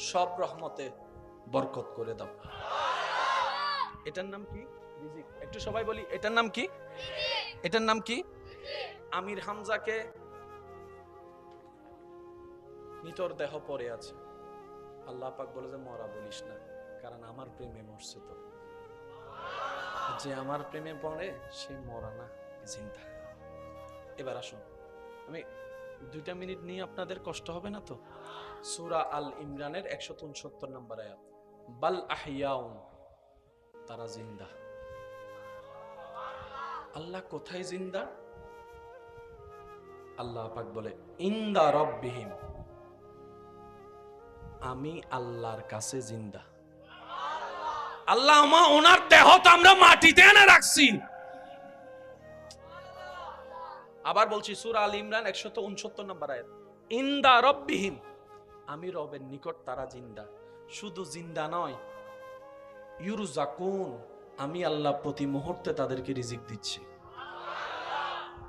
সব রহমতে বরকত করে দাও। এটার নাম কি? রিজিক। একটু সবাই বলি এটার নাম কি? এটার নাম কি? আমির হামজাকে মৃতর দেহ পড়ে আছে, আল্লাহ পাক বলে যে মরা বলিস না, কারণ আমার প্রেমে মরছে। তো যে আমার প্রেমে পড়ে সে মরা না, জিন্দা। এবার আসুন, আমি 2 মিনিট নিয়ে আপনাদের কষ্ট হবে না তো। সূরা আল ইমরানের 169 নম্বর আয়াত, বাল আহইয়াউন, তারা জিন্দা। আল্লাহ কোথায় জিন্দা? আল্লাহ পাক বলে ইনদা রাব্বিহিম, আমি আল্লাহর কাছে জিন্দা। আল্লাহ ওনার দেহ তো আমরা মাটিতে এনে রাখছি। আবার বলছি, সূরা আল ইমরান 169 নম্বর আয়াত, ইনদা রাব্বিহিম, আমি রবের নিকট তারা জিন্দা। শুধু জিন্দা নয়, ইউরজাকুন, আমি আল্লাহ প্রতি মুহূর্তে তাদেরকে রিজিক দিচ্ছি।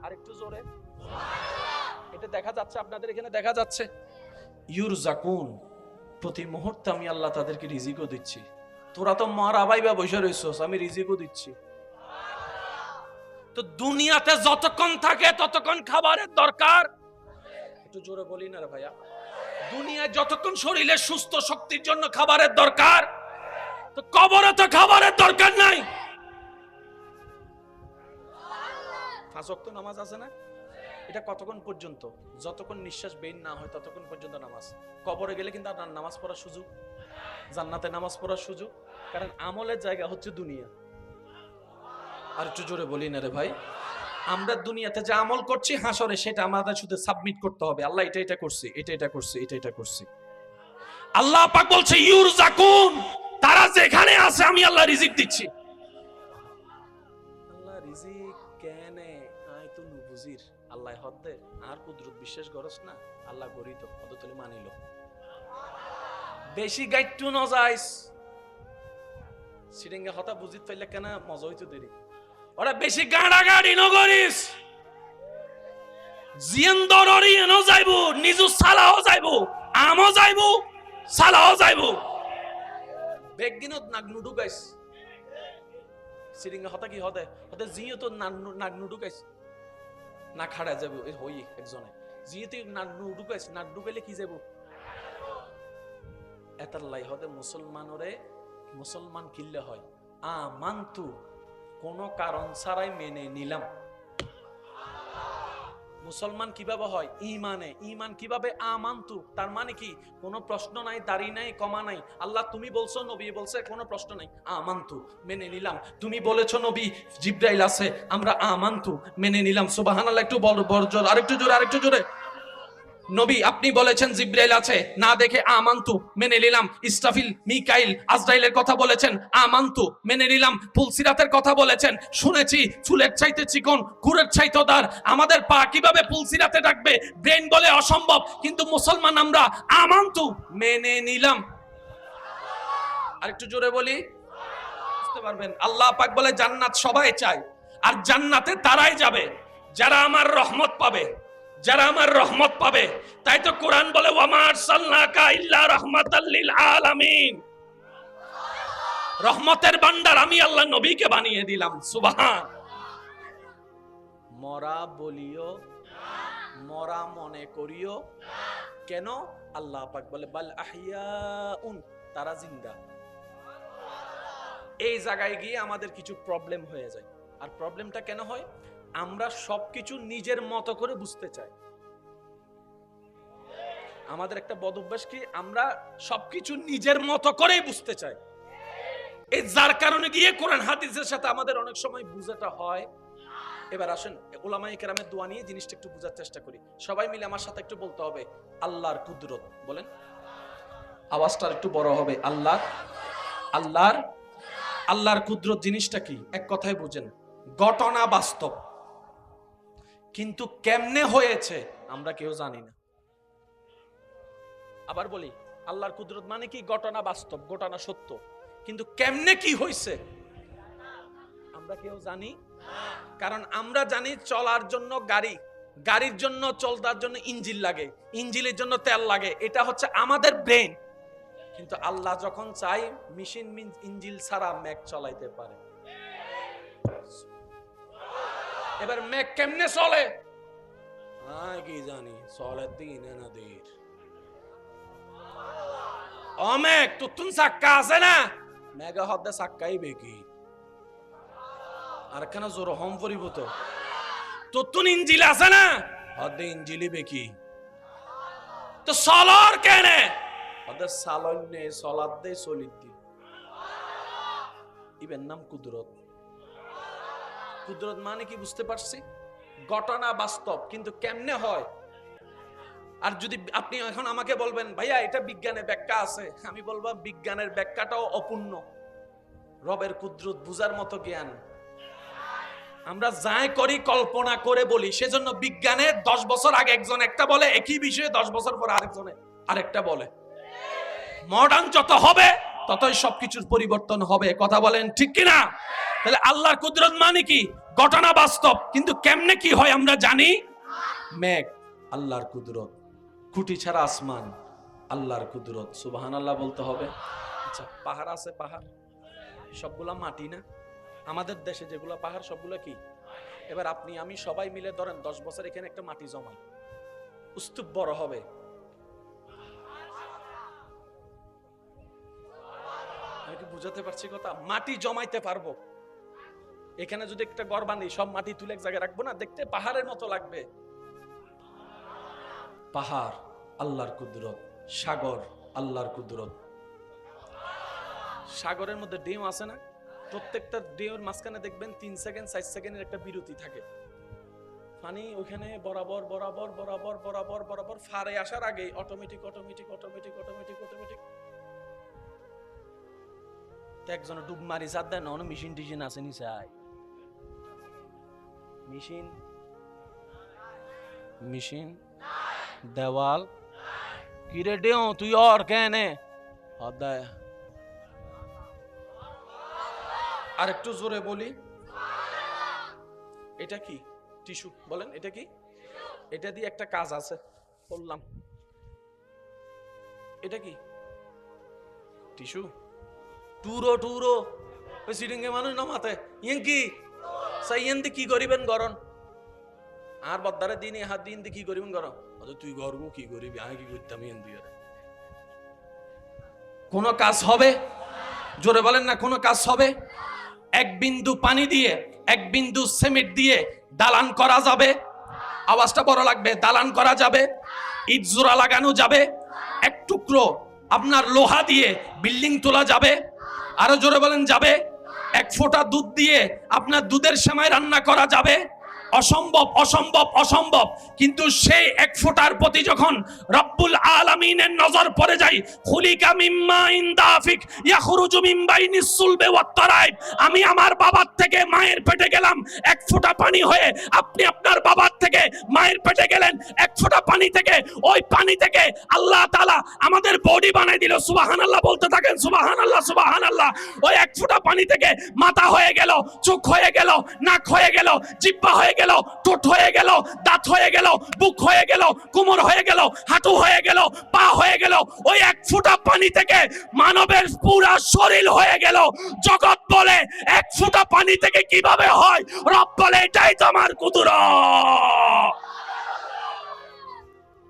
আরেকটু জোরে, এটা দেখা যাচ্ছে আপনাদের এখানে? দেখা যাচ্ছে? ইউরজাকুন, প্রতি মুহূর্তে আমি আল্লাহ তাদেরকে রিজিকও দিচ্ছি। তোরা তো মারা বাইবা বসে রইছস, আমি রিজিকও দিচ্ছি। তো দুনিয়াতে যতক্ষণ থাকে ততক্ষণ খাবারের দরকার। একটু জোরে বলি না রে ভাইয়া। দুনিয়ায় যতক্ষণ শরীরে সুস্থ শক্তির জন্য খাবারের দরকার, তো কবরে তো খাবারের দরকার নাই। 5 ওয়াক্ত নামাজ আছে না? এটা কতক্ষণ পর্যন্ত? যতক্ষণ নিঃশ্বাস বের না হয় ততক্ষণ পর্যন্ত নামাজ। কবরে গেলে কিন্তু আপনার নামাজ পড়ার সুযোগ, জান্নাতে নামাজ পড়ার সুযোগ, কারণ আমলের জায়গা হচ্ছে দুনিয়া। আর একটু জোরে বলি না রে ভাই। আমরা দুনিয়াতে যে আমল করছি হাসরে, সেটা আমাদের শুধু সাবমিট করতে হবে, আল্লাহ এটা এটা করছি, এটা এটা করছি, এটা এটা করছি। আল্লাহ পাক বলছে ইউরজাকুন, তারা যেখানে আছে আমি আল্লাহ রিজিক দিচ্ছি। আল্লাহ রিজিক কেনে আই তো বুঝির, আল্লাহ হদ্দে আর কুদরত বিশ্বাস করস না, আল্লাহ গরিত পদতলে মানিল। বেশি গাইট্টু ন যাইস, সিরিঙ্গা হতা বুঝিত পাইলে কেন মজা হইতো দেরি। ওরা বেশি গাড়াগাড়ি নগরিস, জিয়ান্দররি এনো যাইবো, নিজু সালাও যাইবো, আমও যাইবো, সালাও যাইবো। বেগিনত নাগনুডু গাইস, সিরিঙ্গা হতা কি হদে হতে জিও তো নাগনুডু গাইস না খাড়া যাবো হই একজনে জিতে নাগনুডু গাইস, নাগডু গাইলে কি যাবো এতার লাই হতে মুসলমানরে মুসলমান কিল্লে হয় আমান্তু, কোনো কারণ ছাড়াই মেনে নিলাম। মুসলমান কিভাবে হয়? ইমানে। ইমান কিভাবে? আমান্তু, তার মানে কি? কোনো প্রশ্ন নাই, দাড়ি নাই, কমা নাই। আল্লাহ তুমি বলছো, নবী বলছে, কোনো প্রশ্ন নাই, আমান্তু, মেনে নিলাম। তুমি বলেছো নবী জিবরাইল আছে, আমরা আমান্তু, মেনে নিলাম। সুবহানাল্লাহ। একটু বড় আরেকটু জোরে, আরেকটু জোরে। নবী আপনি বলেছেন জিবরাইল আছে, না দেখে আমান্তু, মেনে নিলাম। ইসরাফিল, মিকাইল, আজরাইলের কথা বলেছেন, আমান্তু, মেনে নিলাম। পুলসিরাতের কথা বলেছেন, শুনেছি চুলের চাইতে চিকন, কুরের চাইতে দার। আমাদের পা কিভাবে পুলসিরাতে ডাকবে? ব্রেন বলে অসম্ভব, কিন্তু মুসলমান আমরা আমান্তু, মেনে নিলাম। আরেকটু জোরে বলি, বুঝতে পারবেন। আল্লাহ পাক বলে জান্নাত সবাই চায়, আর জান্নাতে তারাই যাবে যারা আমার রহমত পাবে, যারা আমার রহমত পাবে। তাই তো কোরআন বলে ওয়ামা আরসালনাকা ইল্লা রাহমাতাল লিল আলামিন, রহমতের ভান্ডার আমি আল্লাহ নবীকে বানিয়ে দিলাম। সুবহান। মরা বলিও, মরা মনে করিও কেন? আল্লাহ পাক বলে বাল আহইয়াউন, তারা জিন্দা। এই জায়গায় গিয়ে আমাদের কিছু প্রবলেম হয়ে যায়। আর প্রবলেমটা কেন হয়? আমরা সবকিছু নিজের মতো করে বুঝতে চাই। আমাদের একটা বদ অভ্যাস কি, আমরা সবকিছু নিজের মতো করেই বুঝতে চাই। এই যার কারণে গিয়ে কোরআন হাদিসের সাথে আমাদের অনেক সময় বুঝাটা হয়। এবার আসেন উলামায়ে কেরামের দোয়া নিয়ে জিনিসটা একটু বোঝার চেষ্টা করি। সবাই মিলে আমার সাথে একটু বলতে হবে আল্লাহর কুদরত। বলেন, আওয়াজটা একটু বড় হবে। আল্লাহর কুদরত জিনিসটা কি? এক কথায় বুঝেন, ঘটনা বাস্তব, কিন্তু কেমনে হয়েছে আমরা কেউ জানি না। আবার বলি, আল্লাহর কুদরত মানে কি? ঘটনা বাস্তব, ঘটনা সত্য, কিন্তু কেমনে কি হয়েছে আমরা কেউ জানি। কারণ আমরা জানি চলার জন্য গাড়ি, গাড়ির জন্য চলতার জন্য ইঞ্জিন লাগে, ইঞ্জিনের জন্য তেল লাগে, এটা হচ্ছে আমাদের ব্রেন। কিন্তু আল্লাহ যখন চাই মেশিন ইঞ্জিন ছাড়া ম্যাক চালাইতে পারে। এবার ম্যাক কেমনে চলে কি জানি, চলে দিন না দের। অমেক তুতুন সাক্কা আছে না মেগা হদ্দে সাক্কাই বেকি আর কেন জোর হম পরিব তো তুতুন ইঞ্জিল আছে না হদ্দে ইঞ্জিলি বেকি তো সলর কেনে হদ্দে সালন্নে সলাদ দে সলিদ্দি ইবেন নাম কুদরত। কুদরত মানে কি বুঝতে পারছি? ঘটনা বাস্তব, কিন্তু কেমনে হয়? আর যদি আপনি এখন আমাকে বলবেন ভাইয়া এটা বিজ্ঞানের ব্যাখ্যা আছে, আমি বলবো বিজ্ঞানের ব্যাখ্যাটাও অপূর্ণ। রবের কুদরত বুঝার মতো জ্ঞান আমরা যাই করি কল্পনা করে বলি। সেজন্য বিজ্ঞানে 10 বছর আগে একজন একটা বলে, একই বিষয়ে 10 বছর পর আরেকজনে আরেকটা বলে। মডার্ন যত হবে ততই সবকিছুর পরিবর্তন হবে। কথা বলেন ঠিক কিনা? তাহলে আল্লাহর কুদরত মানে কি? ঘটনা বাস্তব, কিন্তু কেমনে কি হয় আমরা জানি। মেঘ আল্লাহর কুদরত, খুঁটি ছাড়া আসমান আল্লাহর কুদরত। সুবহানাল্লাহ বলতে হবে। আচ্ছা, পাহাড় আছে, পাহাড় সবগুলা মাটি না? আমাদের দেশে যেগুলো পাহাড় সবগুলো কি? এবার আপনি আমি সবাই মিলে ধরেন 10 বছর এখানে একটা মাটি জমাই, স্তূপ বড় হবে। আমি কি বুঝাতে পারছি কথা? মাটি জমাইতে পারবো। এখানে যদি একটা ঘর বানাই, সব মাটি তুলে এক জায়গায় রাখবো না, দেখতে পাহাড়ের মতো লাগবে। পাহাড় আল্লাহর কুদরত, সাগর আল্লাহর কুদরত। সাগরের মধ্যে ঢেউ আছে না? প্রত্যেকটা ঢেউর মাঝখানে দেখবেন 3 সেকেন্ড 4 সেকেন্ডের একটা বিরতি থাকে। পানি ওখানে বরাবর বরাবর বরাবর বরাবর বরাবর ফারে আসার আগে automatic automatic automatic automatic automatic একজন ডুব মারি সাদ দেয় না। অনেক মেশিন টিশিন আছে নিচাই, মেশিন মেশিন দেওয়াল কিরে ডেও তুই আর কেনে হদায়। আর একটু জোরে বলি, এটা কি? টিস্যু। বলেন এটা কি? এটা দিয়ে একটা কাজ আছে, বললাম। এটা কি? টিস্যু। টুরো টুরো ওই সিডিংয়ে মানুষ নামাতে ইয়েন কি সাইয়েন দি কি করিবেন গরন আর বদ্দারে দিন হাত দিন দি কি করিবেন গরন অথচ তুই গরগু কি করিবি, আমি কি করতাম ইয়েন দিয়ে। কোন কাজ হবে? জোরে বলেন না, কোন কাজ হবে? এক বিন্দু পানি দিয়ে, এক বিন্দু সিমেন্ট দিয়ে দালান করা যাবে? আওয়াজটা বড় লাগবে। দালান করা যাবে, ইট জোড়া লাগানো যাবে, এক টুকরো আপনার লোহা দিয়ে বিল্ডিং তোলা যাবে? আরো জোরে বলেন যাবে? এক ফোঁটা দুধ দিয়ে আপনার দুধের সেমাই রান্না করা যাবে? অসম্ভব, অসম্ভব, অসম্ভব। কিন্তু সেই এক ফোঁটার প্রতি যখন রব্বুল আলামিনের নজর পড়ে যায়, খুলিকা মিম্মা ইনদাফিক ইয়াখরুজু মিন বাইনিস সুলবি ওয়াত তারাইব। আমি আমার বাবার থেকে মায়ের পেটে গেলাম এক ফোঁটা পানি হয়ে, আপনি আপনার বাবার থেকে মায়ের পেটে গেলেন এক ফোঁটা পানি থেকে। ওই পানি থেকে আল্লাহ তাআলা আমাদের বডি বানাই দিল। সুবহানাল্লাহ বলতে থাকেন, সুবহানাল্লাহ সুবহানাল্লাহ। ওই এক ফোঁটা পানি থেকে মাথা হয়ে গেল, চোখ হয়ে গেল, নাক হয়ে গেল, জিহ্বা হয়ে গেল, ঠোঁট হয়ে গেল, দাঁত হয়ে গেল, বুক হয়ে গেল, কোমর হয়ে গেল, হাঁটু হয়ে গেল, পা হয়ে গেল। ওই এক ফোঁটা পানি থেকে মানবের পুরা শরীর হয়ে গেল। জগৎ বলে এক ফোঁটা পানি থেকে কিভাবে হয়? রব বলে এটাই তো আমার কুদরত।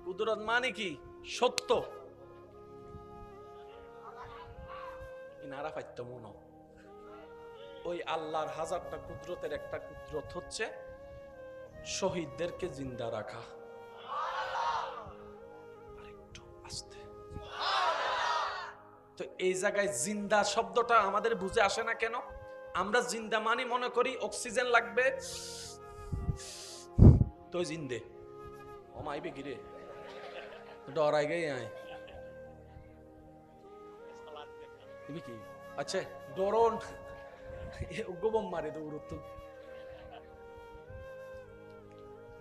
কুদরত মানে কি? সত্য। ইনারা পাইতো মনো ওই আল্লাহর হাজারটা কুদরতের একটা কুদরত হচ্ছে শহীদদেরকে জিন্দা রাখা। আরেকটু আস্তে। তো এই জায়গায় জিন্দা শব্দটা আমাদের বুঝে আসে না কেন? আমরা জিন্দা মানে মনে করি অক্সিজেন লাগবে তো জিন্দে ও মাইবে গিরে ডরাই গে আয় কি। আচ্ছা ডরন গোবম মারে দৌড়ত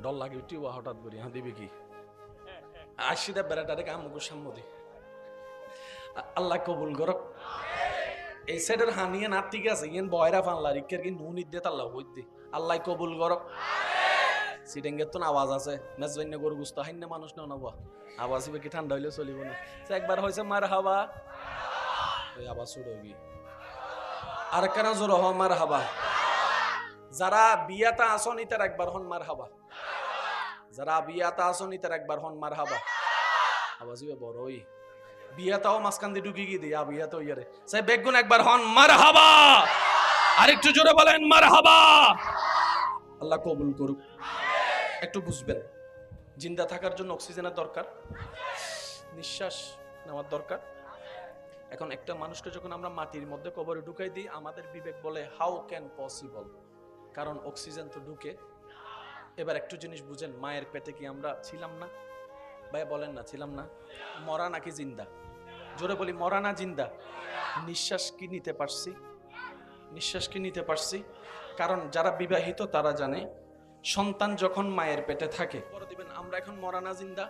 ডর লাগে টিওয়া হঠাৎ করি হ্যাঁ দিবি কি আশিটা বেড়াটারে কামুক সাম্মদি। আল্লাহ কবুল করক। এই সাইডের হানিয়ে না ঠিক আছে ইয়েন বয়রা ফানলা রিকের কি নুন ইদ্দে তাল্লা হইতে আল্লাহ কবুল করক। সিডেঙ্গের তো আওয়াজ আছে মেজবাইন্য গরু গুস্ত হাইন্য মানুষ না নবা আওয়াজ হবে কি ঠান্ডা হইলে চলিব না। একবার হয়েছে মার হাবা ওই আওয়াজ শুরু হইবি আর কেন জোর হ মার হাবা। যারা বিয়াতা আসন ইতার একবার হন মার হাবা। যারা বিয়াতা আসন ইতার একবার হন মার হাবা। আওয়াজ হবে বড়ই বিয়াটাও মাঝখান দিয়ে ঢুকি গিয়ে দিই বিয়াতো ইয়ারে সে বেগুন একবার হন মারহাবা, আরেকটু জোরে বলেন মারহাবা। আল্লাহ কবুল করুক। একটু বুঝবেন, জিন্দা থাকার জন্য অক্সিজেনের দরকার, নিঃশ্বাস নেওয়ার দরকার। এখন একটা মানুষকে যখন আমরা মাটির মধ্যে কবরে ঢুকাই দিই, আমাদের বিবেক বলে হাউ ক্যান পসিবল, কারণ অক্সিজেন তো ঢুকে। এবার একটু জিনিস বুঝেন, মায়ের পেটে কি আমরা ছিলাম না? ভাই বলেন না ছিলাম না? মরা নাকি জিন্দা? জোরে বলি, মরা না জিন্দা? নিঃশ্বাস কি নিতে পারছি? নিঃশ্বাস কি নিতে পারছি? কারণ যারা বিবাহিত তারা জানে, সন্তান যখন মায়ের পেটে থাকে, পরে দিবেন আমরা এখন মরা না জিন্দা?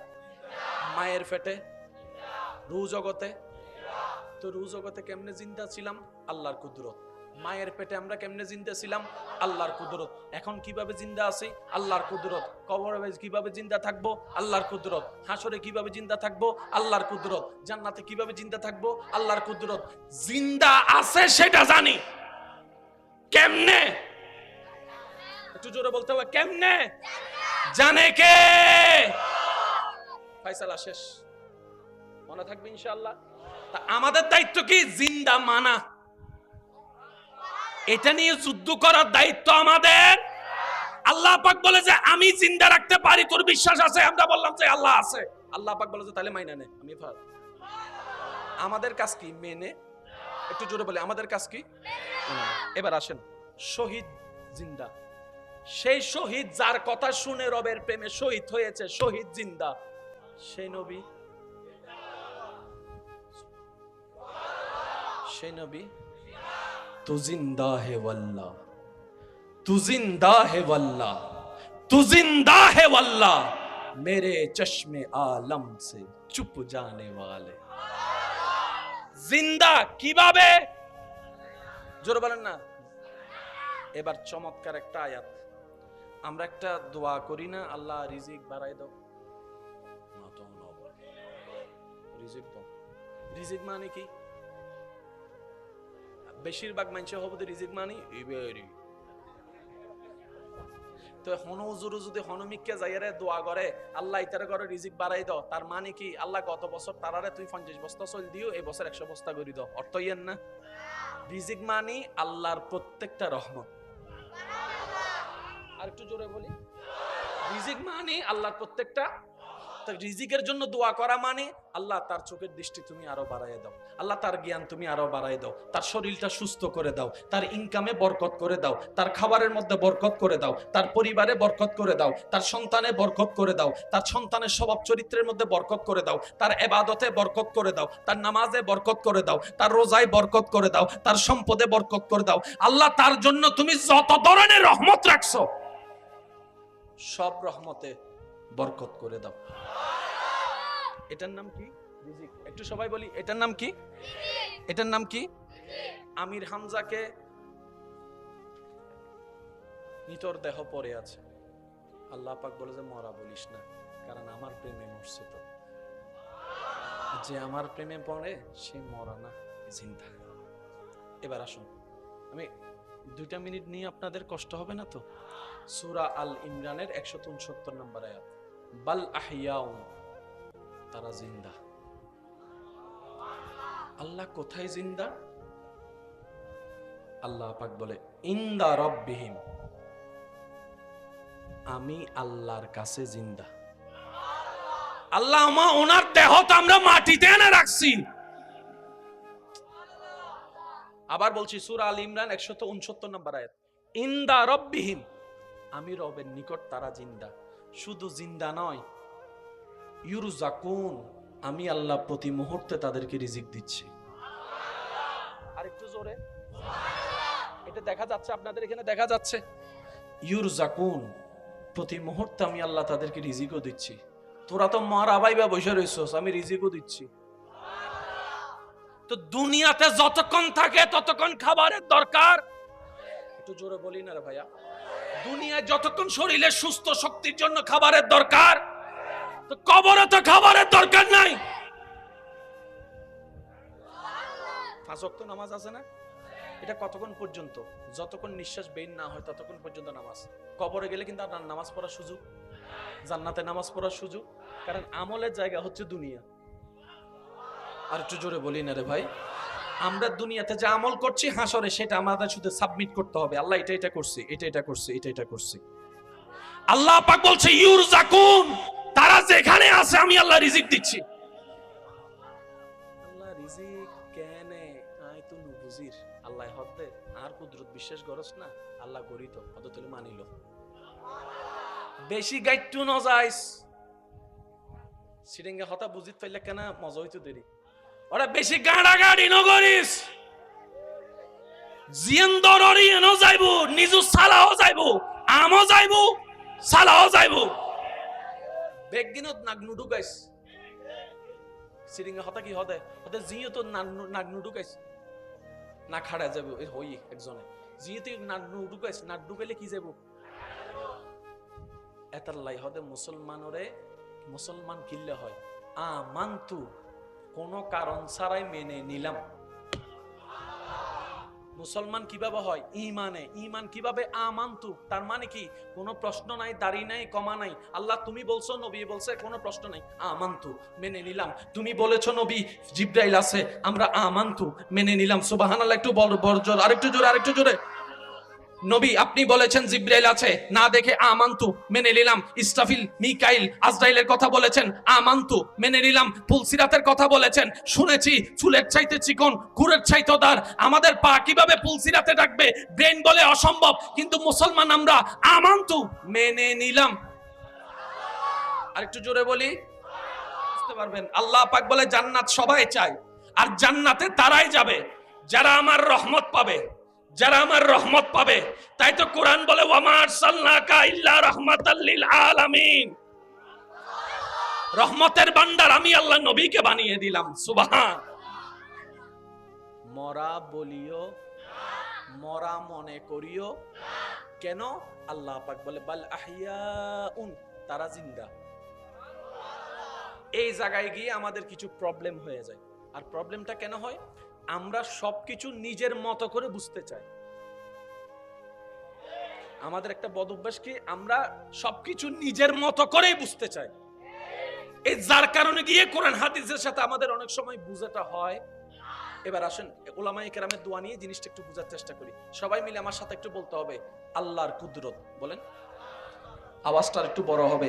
মায়ের পেটে রু জগতে, তো রু জগতে কেমনে জিন্দা ছিলাম? আল্লাহর কুদরত। মায়ের পেটে আমরা কেমনে জিন্দা ছিলাম? আল্লাহর কুদরত। এখন কিভাবে জিন্দা আছি? আল্লাহর কুদরত। কবরে কিভাবে জিন্দা থাকবো? আল্লাহর কুদরত। হাসরে কিভাবে জিন্দা থাকবো? আল্লাহর কুদরত। জান্নাতে কিভাবে জিন্দা থাকবো? আল্লাহর কুদরত। জিন্দা আছে সেটা জানি, কেমনে? একটু জোরে বলতে হবে, কেমনে? জানে কে? ফায়সালা শেষ, মনে থাকবে ইনশাআল্লাহ। তা আমাদের দায়িত্ব কি? জিন্দা মানা। এটা নিয়ে যুদ্ধ করার দায়িত্ব আমাদের। আল্লাহ পাক বলে যে আমি জিন্দা রাখতে পারি, তোর বিশ্বাস আছে? আমরা বললাম যে আল্লাহ আছে। আল্লাহ পাক বলে যে তাহলে মাইনা নে। আমি আমাদের কাজ কি? মেনে। একটু জোরে বলে, আমাদের কাজ কি? এবার আসেন, শহীদ জিন্দা। সেই শহীদ যার কথা শুনে রবের প্রেমে শহীদ হয়েছে, শহীদ জিন্দা, সেই নবী, সেই নবী তু জিন্দা হে ওয়াল্লাহ, তু জিন্দা হে ওয়াল্লাহ, তু জিন্দা হে ওয়াল্লাহ, মেরে চশমে আলম সে চুপ জানে ওয়ালে। জিন্দা কিভাবে? জোরে বলেন না। এবার চমৎকার একটা আয়াত, আমরা একটা দোয়া করি না, আল্লাহ রিজিক বাড়াই দাও, রিজিক দাও। রিজিক মানে কি? বেশিরভাগ মানুষের হবে রিজিক মানে ইবেরি। তো হনউজুর যদি হনুমিককে যাইয়ারে দোয়া করে আল্লাহ ইতারে করে রিজিক বাড়াই দাও, তার মানে কি? আল্লাহ গত বছর তারারে তুই 50 বস্তা চল দিও, এই বছর 100 বস্তা করে দাও, অর্থ ইয়েন না? রিজিক মানে আল্লাহর প্রত্যেকটা রহমত। আর একটু জোরে বলি, রিজিক মানে আল্লাহর প্রত্যেকটা। রিজিকের জন্য দোয়া করা মানে আল্লাহ তার চোখের দৃষ্টি তুমি আরো বাড়াই দাও, আল্লাহ তার জ্ঞান তুমি আরো বাড়াই দাও, তার শরীরটা সুস্থ করে দাও, তার ইনকামে বরকত করে দাও, তার খাবারের মধ্যে বরকত করে দাও, তার পরিবারে বরকত করে দাও, তার সন্তানে বরকত করে দাও, তার সন্তানের স্বভাব চরিত্রের মধ্যে বরকত করে দাও, তার ইবাদতে বরকত করে দাও, তার নামাজে বরকত করে দাও, তার রোজায় বরকত করে দাও, তার সম্পদে বরকত করে দাও। আল্লাহ তার জন্য তুমি যত ধরনের রহমত রাখছো সব রহমতে বরকত করে দাও। এটার নাম কি? রিজিক। একটু সবাই বলি, এটার নাম কি? এটার নাম কি? আমির হামজাকে নিতর দেহ পড়ে আছে, আল্লাহ পাক বলে যে মরা বলিস না, কারণ আমার প্রেমে মরছে। তো যে আমার প্রেমে পড়ে সে মরা না, জিন্দা। এবার আসুন, আমি 2 মিনিট নিয়ে আপনাদের কষ্ট হবে না তো? সূরা আল ইমরানের 169 নম্বর আয়াত, বাল আহইয়াউন, তারা জিন্দা। আল্লাহ কোথায় জিন্দা? আল্লাহ পাক বলে ইনদা রাব্বিহিম, আমি আল্লাহর কাছে জিন্দা। আল্লাহ ওনার দেহ তো আমরা মাটিতে এনে রাখছি। আবার বলছি, সূরা আল ইমরান 169 নম্বর আয়াত, ইনদা রাব্বিহিম, আমি রবের নিকট তারা জিন্দা। শুধু জিন্দা নয়, ইউরজাকুন, আমি আল্লাহ প্রতি মুহূর্তে তাদেরকে রিজিক দিচ্ছি। আরেকটু জোরে, এটা দেখা যাচ্ছে আপনাদের এখানে? দেখা যাচ্ছে? ইউরজাকুন, প্রতি মুহূর্তে আমি আল্লাহ তাদেরকে রিজিকও দিচ্ছি। তোরা তো মারা বাইবা বসে রইছস, আমি রিজিকও দিচ্ছি। তো দুনিয়াতে যতক্ষণ থাকে ততক্ষণ খাবারের দরকার। একটু জোরে বলি না রে ভাইয়া, দুনিয়ায় যতক্ষণ শরীরে সুস্থ শক্তির জন্য খাবারের দরকার, তো কবরে তো খাবারের দরকার নাই। 5 ওয়াক্ত নামাজ আছে না? এটা কতক্ষণ পর্যন্ত? যতক্ষণ নিঃশ্বাস বের না হয় ততক্ষণ পর্যন্ত নামাজ। কবরে গেলে কিন্তু আপনার নামাজ পড়ার সুযোগ, জান্নাতে নামাজ পড়ার সুযোগ, কারণ আমলের জায়গা হচ্ছে দুনিয়া। আর একটু জোরে বলি না রে ভাই। আমরা দুনিয়াতে যা আমল করছি হাসরে সেটা আমাদের শুধু সাবমিট করতে হবে, আল্লাহ এটা এটা করছি, এটা এটা করছি, এটা এটা করছি। আল্লাহ পাক বলছে ইউরজাকুন, তারা যেখানে আছে আমি আল্লাহ রিজিক দিচ্ছি। আল্লাহ রিজিক কেনে আই তো বুঝির আল্লাহ হতে আর কুদরত বিশ্বাস করস না, আল্লাহ গরিত হতে তুলে মানিল। বেশি গাইটু ন যাইস সিরিঙ্গা হতা বুঝিত পাইলে কেন মজা হইতো দেরি। ওরা বেশি গাড়া গাড়ি ন করিস, জিয়ানদররি ন যাইবো, নিজু সালাও যাইবো, আমও যাইবো, সালাও যাইবো। বেগিনত নাগনু ঢুকাইস সিরিঙ্গা হতা কি হতে হতে জিও তো নাগনু ঢুকাইস না খাড়া যাবে ওই হই একজনে জিতে নাগনু ঢুকাইস, নাক ঢুকাইলে কি যাবো এতাল্লাই হতে মুসলমানরে মুসলমান কিল্লে হয় আমান্তু, কোনো কারণ ছাড়াই মেনে নিলাম। মুসলমান কিভাবে হয়? ইমানে। ইমান কিভাবে? আমান্তু, তার মানে কি কোনো প্রশ্ন নাই, দাড়ি নাই, কমা নাই। আল্লাহ তুমি বলছো, নবী বলছে, কোনো প্রশ্ন নাই, আমান্তু, মেনে নিলাম। তুমি বলেছো নবী জিবরাইল আছে, আমরা আমান্তু, মেনে নিলাম। সুবহানাল্লাহ, একটু বড় জোর, আরেকটু জোরে, আরেকটু জোরে। নবী আপনি বলেছেন জিবরাইল আছে, না দেখে আমান্তু, মেনে নিলাম। ইসরাফিল, মিকাইল, আজরাইলের কথা বলেছেন, আমান্তু, মেনে নিলাম। পুলসিরাতের কথা বলেছেন, শুনেছি চুলের চাইতে চিকন, গুড়ের চাইতে দার। আমাদের পা কিভাবে পুলসিরাতে ডাকবে? ব্রেন বলে অসম্ভব, কিন্তু মুসলমান আমরা আমান্তু, মেনে নিলাম। আরেকটু জোরে বলি, বুঝতে পারবেন। আল্লাহ পাক বলে জান্নাত সবাই চায়, আর জান্নাতে তারাই যাবে যারা আমার রহমত পাবে, যারা আমার রহমত পাবে। তাই তো কোরআন বলে ওয়ামা আরসালনাকা ইল্লা রাহমাতাল লিল আলামিন, রহমতের ভান্ডার আমি আল্লাহ নবীকে বানিয়ে দিলাম। সুবহান। মরা বলিও, মরা মনে করিও কেন? আল্লাহ পাক বলে বাল আহইয়াউন, তারা জিন্দা। এই জায়গায় গিয়ে আমাদের কিছু প্রবলেম হয়ে যায়। আর প্রবলেমটা কেন হয়? আমরা সবকিছু নিজের মতো করে বুঝতে চাই। আমাদের একটা বদ অভ্যাস কি, আমরা সবকিছু নিজের মতো করেই বুঝতে চাই। এই যার কারণে গিয়ে কোরআন হাদিসের সাথে আমাদের অনেক সময় বুঝাটা হয়। এবার আসেন উলামায়ে কেরামের দোয়া নিয়ে জিনিসটা একটু বোঝার চেষ্টা করি। সবাই মিলে আমার সাথে একটু বলতে হবে আল্লাহর কুদরত। বলেন, আওয়াজটা একটু বড় হবে।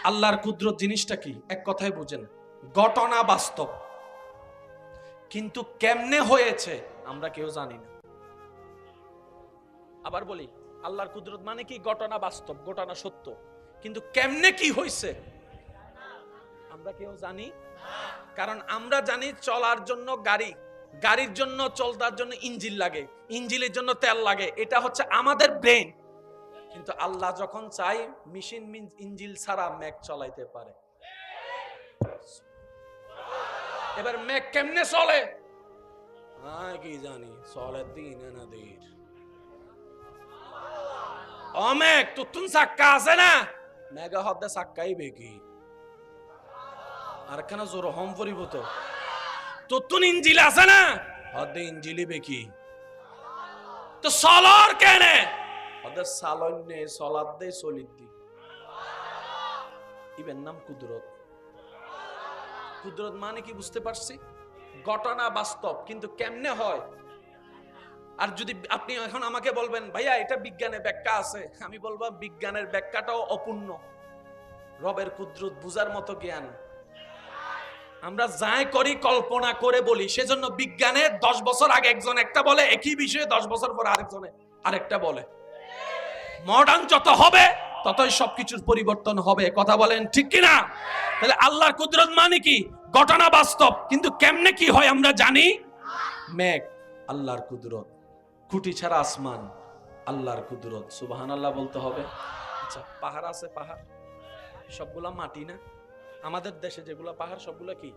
আল্লাহর কুদরত জিনিসটা কি? এক কথায় বুঝেন, ঘটনা বাস্তব, কিন্তু কেমনে হয়েছে আমরা কেউ জানি না। আবার বলি, আল্লাহর কুদরত মানে কি? ঘটনা বাস্তব, ঘটনা সত্য, কিন্তু কেমনে কি হয়েছে আমরা কেউ জানি। কারণ আমরা জানি চলার জন্য গাড়ি, গাড়ির জন্য চলতার জন্য ইঞ্জিন লাগে, ইঞ্জিনের জন্য তেল লাগে, এটা হচ্ছে আমাদের ব্রেন। কিন্তু আল্লাহ যখন চাই মেশিন ইঞ্জিন ছাড়া ম্যাক চালাইতে পারে। এবার ম্যাক কেমনে চলে কি জানি, চলে দিন না দের অমেক তুতুন সাক্কা আছে না, মেগা হদ্দে সাক্কাই বেকি আর কেন জোর হম পরিব তো তুতুন ইঞ্জিল আছে না, হদ্দে ইঞ্জিলি বেকি তো সলর কেনে হদ্দে সালন্যে সলাদ দে সলিদ দি। ইবেন নাম কুদরত। কুদরত মানে কি বুঝতে পারছি? ঘটনা বাস্তব, কিন্তু কেমনে হয়। আর যদি আপনি এখন আমাকে বলবেন ভাইয়া এটা বিজ্ঞানের ব্যাখ্যা আছে, আমি বলবো বিজ্ঞানের ব্যাখ্যাটাও অপূর্ণ। রবের কুদরত বুঝার মতো জ্ঞান আমরা যাই করি কল্পনা করে বলি। সেজন্য বিজ্ঞানে 10 বছর আগে একজন একটা বলে, একই বিষয়ে 10 বছর পর আরেকজনে আরেকটা বলে। মডার্ন যত হবে ততই সবকিছুর পরিবর্তন হবে। কথা বলেন ঠিক কিনা? তাহলে আল্লাহর কুদরত মানে কি? ঘটনা বাস্তব, কিন্তু কেমনে কি হয় আমরা জানি। মেঘ আল্লাহর কুদরত, খুঁটি ছাড়া আসমান আল্লাহর কুদরত। সুবহানাল্লাহ বলতে হবে। আচ্ছা, পাহাড় আছে, পাহাড় সবগুলা মাটি না? আমাদের দেশে যেগুলো পাহাড় সবগুলো কি?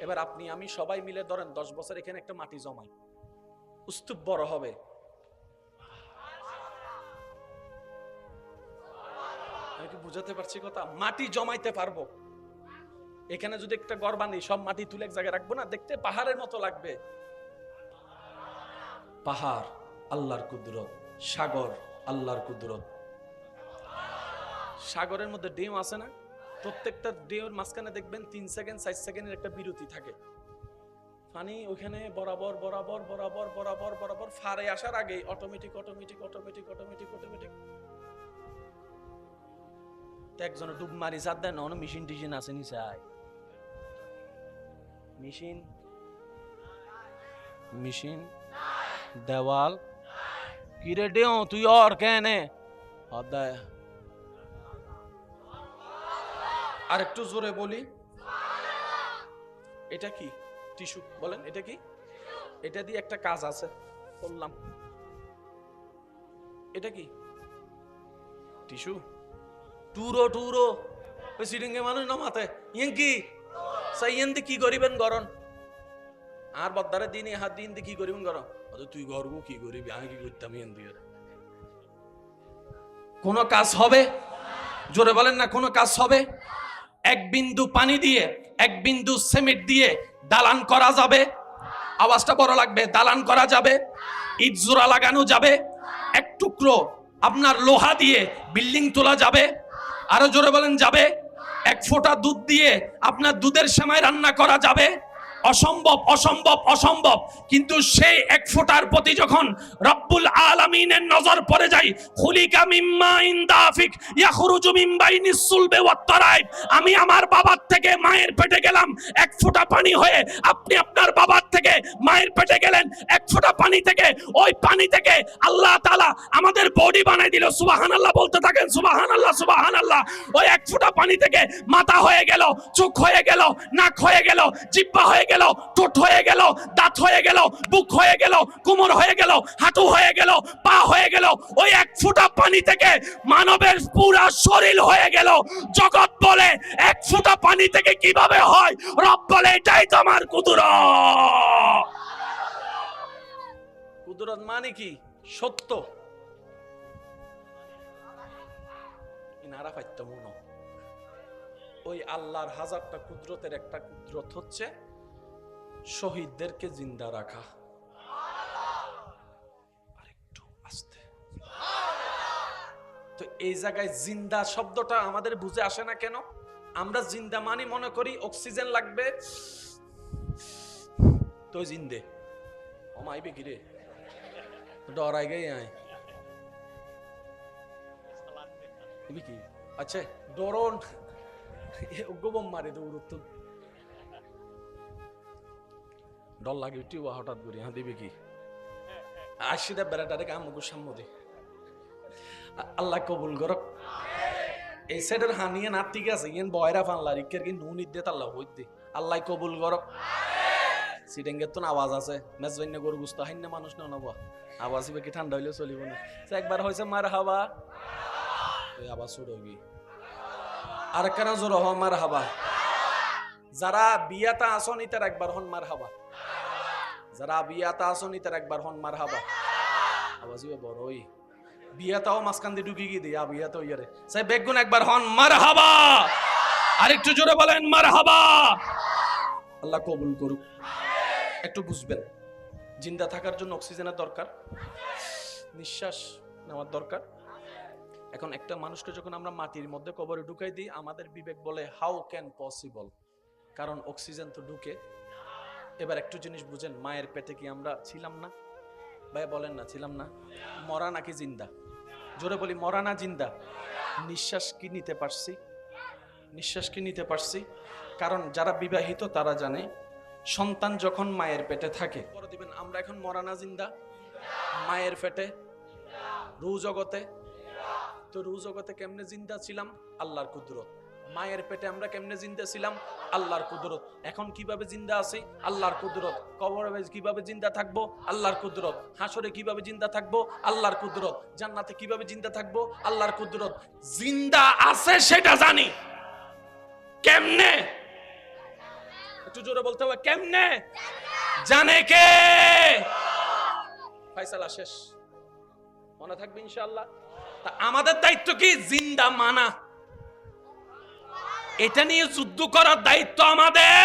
এবার আপনি আমি সবাই মিলে ধরেন 10 বছর এখানে একটা মাটি জমাই, স্তূপ বড় হবে। আমি কি বুঝাতে পারছি কথা? মাটি জমাইতে পারবো। এখানে যদি একটা ঘর বানি, সব মাটি তুলে এক জায়গায় রাখবো না, দেখতে পাহাড়ের মতো লাগবে। পাহাড় আল্লাহর কুদরত, সাগর আল্লাহর কুদরত। সাগরের মধ্যে ডিম আছে না? প্রত্যেকটা ডের মাঝখানে দেখবেন 3 সেকেন্ড 4 সেকেন্ডের একটা বিরতি থাকে। পানি ওখানে বরাবর বরাবর বরাবর বরাবর বরাবর ফারে আসার আগে automatic automatic automatic automatic automatic একজনে ডুব মারি সাত দেন অন মেশিন টিশিন আছে নি চাই মেশিন মেশিন দেওয়াল কিরে দেও তুই আর কেনে অধ্যায় আর একটু জোরে বলি এটা কি টিস্যু বলেন এটা কি এটা দিয়ে একটা কাজ আছে বললাম এটা কি টিস্যু টুরো টুরো ওই সিরিঙ্গে মানুষ না মাথায় ইয়েন কি সাইয়েন দি কি করিবেন গরন আর বদ্দারে দিনে হাত দিন দি কি করিবেন গরন অত তুই গরগু কি করিবি আমি কি করতাম ইয়েন দিয়ে কোন কাজ হবে জোরে বলেন না কোন কাজ হবে এক বিন্দু পানি দিয়ে এক বিন্দু সিমেন্ট দিয়ে দালান করা যাবে আওয়াজটা বড় লাগবে দালান করা যাবে ইট জোড়া লাগানো যাবে এক টুকরো আপনার লোহা দিয়ে বিল্ডিং তোলা যাবে আরো জোরে বলেন যাবে এক ফোঁটা দুধ দিয়ে আপনার দুধের সেমাই রান্না করা যাবে অসম্ভব অসম্ভব অসম্ভব কিন্তু সেই এক ফোঁটার প্রতি যখন রব্বুল আলামিনের নজর পড়ে যায় খুলিকা মিম্মা ইনদাফিক ইয়াখরুজু মিন বাইনিস সুলবি ওয়াত তারাইব আমি আমার বাবার থেকে মায়ের পেটে গেলাম এক ফোঁটা পানি হয়ে আপনি আপনার বাবার থেকে মায়ের পেটে গেলেন এক ফোঁটা পানি থেকে ওই পানি থেকে আল্লাহ তাআলা আমাদের বডি বানাই দিল সুবহানাল্লাহ বলতে থাকেন সুবহানাল্লাহ সুবহানাল্লাহ ওই এক ফোঁটা পানি থেকে মাথা হয়ে গেল চোখ হয়ে গেল নাক হয়ে গেল জিহ্বা হয়ে গেল ঠোঁট হয়ে গেল দাঁত হয়ে গেল বুক হয়ে গেল কোমর হয়ে গেল হাঁটু হয়ে গেল পা হয়ে গেল ওই এক ফোঁটা পানি থেকে মানবের পুরো শরীর হয়ে গেল জগৎ বলে এক ফোঁটা পানি থেকে কিভাবে হয় রব বলে এটাই তো আমার কুদরত কুদরত মানে কি সত্য ইনারা পাইতো মনো ওই আল্লাহর হাজারটা কুদরতের একটা কুদরত হচ্ছে শহীদদেরকে জিন্দা রাখা আরেকটু আস্তে তো এই জায়গায় জিন্দা শব্দটা আমাদের বুঝে আসে না কেন আমরা জিন্দা মানে মনে করি অক্সিজেন লাগবে তো জিন্দে ওমাইবে কি রে ডরাই গে আয় কি আচ্ছা ডরন গোবম মারে দৌড়তো ডর লাগে উঠিও হঠাৎ করে হ্যাঁ দিবে কি আশিটা বেড়াটারে কামুকু সাম্মদি আল্লাহ কবুল করক এই সাইডের হানিয়ে না ঠিক আছে ইয়েন বয়রা ফানলা রিকের কি নুন ইদ্দে আল্লাহ হইতে আল্লাহ কবুল করক সিডেঙ্গের তো আওয়াজ আছে মেজবাইন্য গরু গুস্ত হাইন্য মানুষ না নবা আওয়াজ ইবে কি ঠান্ডা হইলে চলিব না একবার হয়েছে মার হাবা ওই আওয়াজ শুরু হবি আর কেন জোর হ মার হাবা যারা বিয়াতা আসনি তার একবার হন মার হাবা যারা বিয়াতা আসনি তার একবার হন মার হাবা আওয়াজ ইবে বড়ই বিয়াতাও মাঝখান দিয়ে ঢুকি গিয়ে দিয়া বিয়াতা ইয়ারে সাই বেগুন একবার হন মার হাবা আরেকটু জোরে বলেন মার হাবা আল্লাহ কবুল করুক একটু বুঝবেন জিন্দা থাকার জন্য অক্সিজেনের দরকার নিঃশ্বাস নেওয়ার দরকার এখন একটা মানুষকে যখন আমরা মাটির মধ্যে কবরে ঢুকাই দিই আমাদের বিবেক বলে হাউ ক্যান পসিবল কারণ অক্সিজেন তো ঢুকে এবার একটু জিনিস বুঝেন মায়ের পেটে কি আমরা ছিলাম না ভাই বলেন না ছিলাম না মরা নাকি জিন্দা জোরে বলি মরা না জিন্দা নিঃশ্বাস কি নিতে পারছি নিঃশ্বাস কি নিতে পারছি কারণ যারা বিবাহিত তারা জানে সন্তান যখন মায়ের পেটে থাকে বড় দিবেন আমরা এখন মরা না জিন্দা মায়ের পেটে রু জগতে তো রু জগতে কেমনে জিন্দা ছিলাম আল্লাহর কুদরত মায়ের পেটে আমরা কেমনে জিন্দা ছিলাম আল্লাহর কুদরত এখন কিভাবে জিন্দা আছি আল্লাহর কুদরত কবরে কিভাবে জিন্দা থাকবো আল্লাহর কুদরত হাসরে কিভাবে জিন্দা থাকবো আল্লাহর কুদরত জান্নাতে কিভাবে জিন্দা থাকবো আল্লাহর কুদরত জিন্দা আছে সেটা জানি কেমনে একটু জোরে বলতে হবে কেমনে জানে কে ফয়সালা শেষ মনে থাকবে ইনশাআল্লাহ তা আমাদের দায়িত্ব কি জিন্দা মানা এটা নিয়ে যুদ্ধ করার দায়িত্ব আমাদের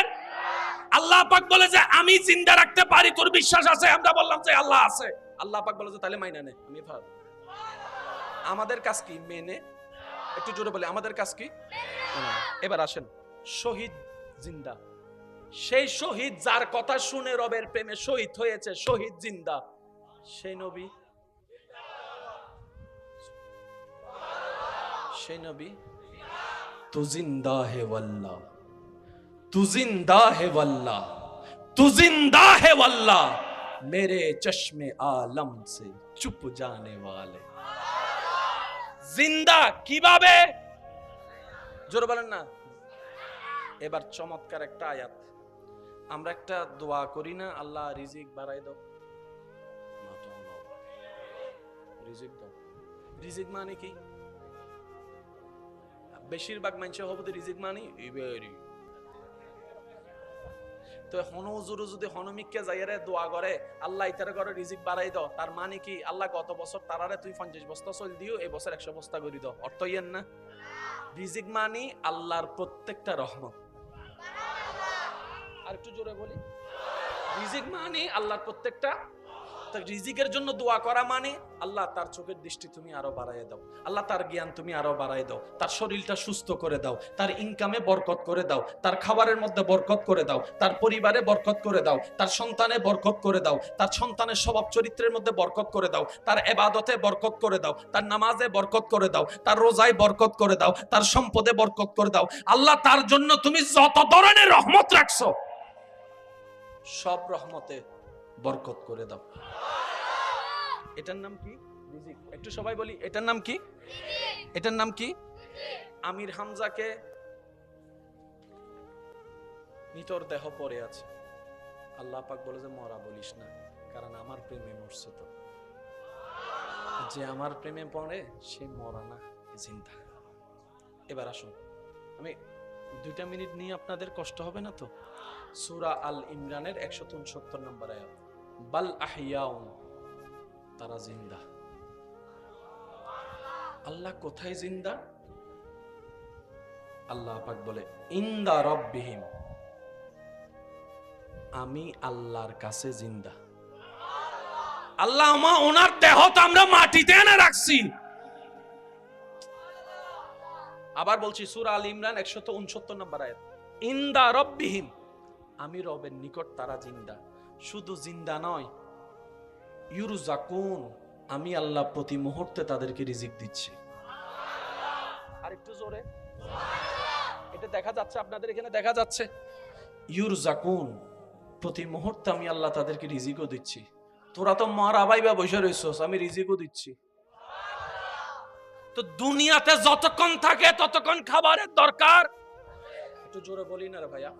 আল্লাহ পাক বলে যে আমি জিন্দা রাখতে পারি তোর বিশ্বাস আছে আমরা বললাম যে আল্লাহ আছে আল্লাহ পাক বলে যে তাহলে মাইনা নে আমি আমাদের কাজ কি মেনে একটু জোরে বলি, আমাদের কাজ কি? এবার আসেন, শহীদ জিন্দা। সেই শহীদ যার কথা শুনে রবের প্রেমে শহীদ হয়েছে, শহীদ জিন্দা, সেই নবী, সেই নবী তু জিন্দা হে ওয়াল্লাহ, তু জিন্দা হে ওয়াল্লাহ, তু জিন্দা হে ওয়াল্লাহ, মেরে চশমে আলম সে চুপ জানে ওয়ালে। জিন্দা কিভাবে? জোরে বলেন না। এবার চমৎকার একটা আয়াত, আমরা একটা দোয়া করি না, আল্লাহ রিজিক বাড়াই দাও, রিজিক দাও। রিজিক মানে কি? বেশিরভাগ মানুষ হবে রিজিক মানে ইবেরি। তো হনজুরু যদি হনমিককে যাইরে দোয়া করে আল্লাহ ইতারে করে রিজিক বাড়াই দাও, তার মানে কি আল্লাহ গত বছর তারারে তুই 50 বস্তা চল দিও, এই বছর 100 বস্তা করে দাও, অর্থ ইয়েন না। রিজিক মানে আল্লাহর প্রত্যেকটা রহমত। আর একটু জোরে বলি, রিজিক মানে আল্লাহর প্রত্যেকটা। রিজিকের জন্য দোয়া করা মানে আল্লাহ তার চোখের দৃষ্টি তুমি আরো বাড়ায় দাও, আল্লাহ তার জ্ঞান তুমি আরো বাড়ায় দাও, তার শরীরটা সুস্থ করে দাও, তার ইনকামে বরকত করে দাও, তার খাবারের মধ্যে বরকত করে দাও, তার পরিবারে বরকত করে দাও, তার সন্তানে বরকত করে দাও, তার সন্তানের স্বভাব চরিত্রের মধ্যে বরকত করে দাও, তার ইবাদতে বরকত করে দাও, তার নামাজে বরকত করে দাও, তার রোজায় বরকত করে দাও, তার সম্পদে বরকত করে দাও। আল্লাহ তার জন্য তুমি যত ধরনের রহমত রাখছো সব রহমতে বরকত করে দাও। এটার নাম কি? রিজিক। একটু সবাই বলি, এটার নাম কি? এটার নাম কি? আমির হামজাকে নিতর দেহ পড়ে আছে, আল্লাহ পাক বলে যে মরা বলিস না, কারণ আমার প্রেমে মরছে। তো যে আমার প্রেমে পড়ে সে মরা না, জিন্দা। এবার আসুন, আমি 2 মিনিট নিয়ে আপনাদের কষ্ট হবে না তো। সূরা আল ইমরানের 169 নম্বর আয়াত, বাল আহইয়াউন, তারা জিন্দা। আল্লাহ কোথায় জিন্দা? আল্লাহ পাক বলে ইনদা রাব্বিহিম, আমি আল্লাহর কাছে জিন্দা। আল্লাহ ওনার দেহ তো আমরা মাটিতে এনে রাখছি। আবার বলছি, সূরা আল ইমরান 169 নম্বর আয়াত, ইনদা রাব্বিহিম, আমি রবের নিকট তারা জিন্দা। শুধু জিন্দা নয়, ইউরজাকুন, আমি আল্লাহ প্রতি মুহূর্তে তাদেরকে রিজিক দিচ্ছি। আর একটু জোরে, এটা দেখা যাচ্ছে আপনাদের এখানে? দেখা যাচ্ছে? ইউরজাকুন, প্রতি মুহূর্তে আমি আল্লাহ তাদেরকে রিজিকও দিচ্ছি। তোরা তো মারা বাইবা বসে রইছস, আমি রিজিকও দিচ্ছি। তো দুনিয়াতে যতক্ষণ থাকে ততক্ষণ খাবারের দরকার। একটু জোরে বলি না রে ভাইয়া,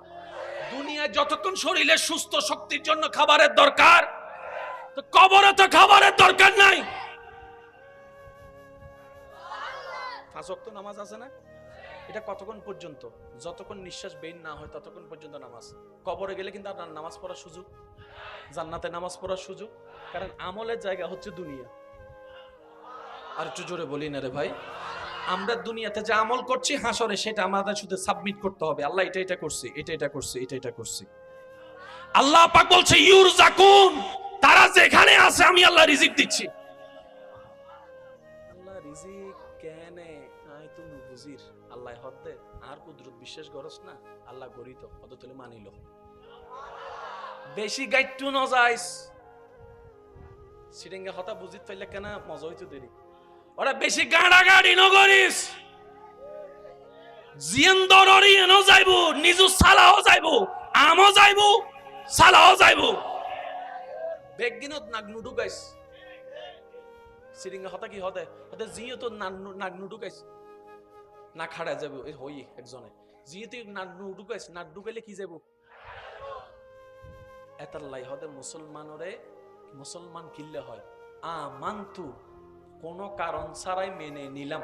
দুনিয়ায় যতক্ষণ শরীরে সুস্থ শক্তির জন্য খাবারের দরকার, তো কবরে তো খাবারের দরকার নাই। 5 ওয়াক্ত নামাজ আছে না? এটা কতক্ষণ পর্যন্ত? যতক্ষণ নিঃশ্বাস বের না হয় ততক্ষণ পর্যন্ত নামাজ। কবরে গেলে কিন্তু আর নামাজ পড়ার সুযোগ, জান্নাতে নামাজ পড়ার সুযোগ, কারণ আমলের জায়গা হচ্ছে দুনিয়া। আর একটু জোরে বলি না রে ভাই, আমরা দুনিয়াতে যে আমল করছি হাসরে সেটা আমাদের শুধু সাবমিট করতে হবে, আল্লাহ এটা এটা করছি, এটা এটা করছি, এটা এটা করছি। আল্লাহ পাক বলছে ইউরজাকুন, তারা যেখানে আছে আমি আল্লাহ রিজিক দিচ্ছি। আল্লাহ রিজিক কেনে আই তুমি বুঝির, আল্লাহ হদ্দে আর কুদরত বিশ্বাস করস না, আল্লাহ গরিত কত তুলে মানিল। বেশি গাইটু ন যাইস, সিরিঙ্গা হতা বুঝিত পাইলে কেন মজা হইতো দেরি। ওরা বেশি গাড়াগাড়ি ন করিস, জিয়েন্দররি এনো যাইবো, নিজু সালাও যাইবো, আমও যাইবো, সালাও যাইবো। বেগিনত নাগনু ঢুকাইস, সিরিঙ্গা হতা কি হতে হতে জিও তো নাগনু ঢুকাইস, না খাড়া যাবো হই একজনে, জিও তুই নাগনু ঢুকাইস, নাক ঢুকাইলে কি যাবো? এতাল্লাই হতে মুসলমানরে মুসলমান কিল্লে হয় আমান্তু, কোন কারণ ছাড়াই মেনে নিলাম।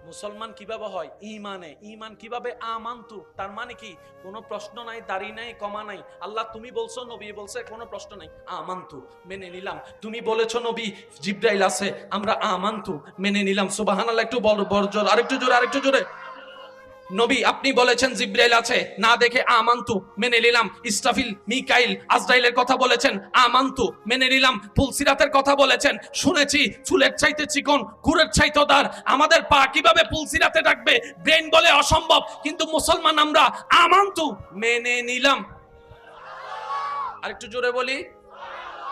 মুসলমান কিভাবে হয়? ইমানে। ইমান কিভাবে? আমান্তু, তার মানে কি? কোনো প্রশ্ন নাই, দাড়ি নাই, কমা নাই। আল্লাহ তুমি বলছো, নবী বলছে, কোনো প্রশ্ন নাই, আমান্তু, মেনে নিলাম। তুমি বলেছো নবী জিবরাইল আছে, আমরা আমান্তু, মেনে নিলাম। সুবহানাল্লাহ। একটু বড় জোর, আরেকটু জোরে, আরেকটু জোরে। নবী আপনি বলেছেন জিব্রাইল আছে, না দেখে আমান্তু মেনে নিলাম। ইসরাফিল, মিকাইল, আজরাইলের কথা বলেছেন, আমান্তু মেনে নিলাম। পুলসিরাতের কথা বলেছেন, শুনেছি চুলের চাইতে চিকন, কুরের চাইতে দার। আমাদের পা কিভাবে পুলসিরাতে ডাকবে? ব্রেন বলে অসম্ভব, কিন্তু মুসলমান আমরা আমান্তু মেনে নিলাম। আরেকটু জোরে বলি,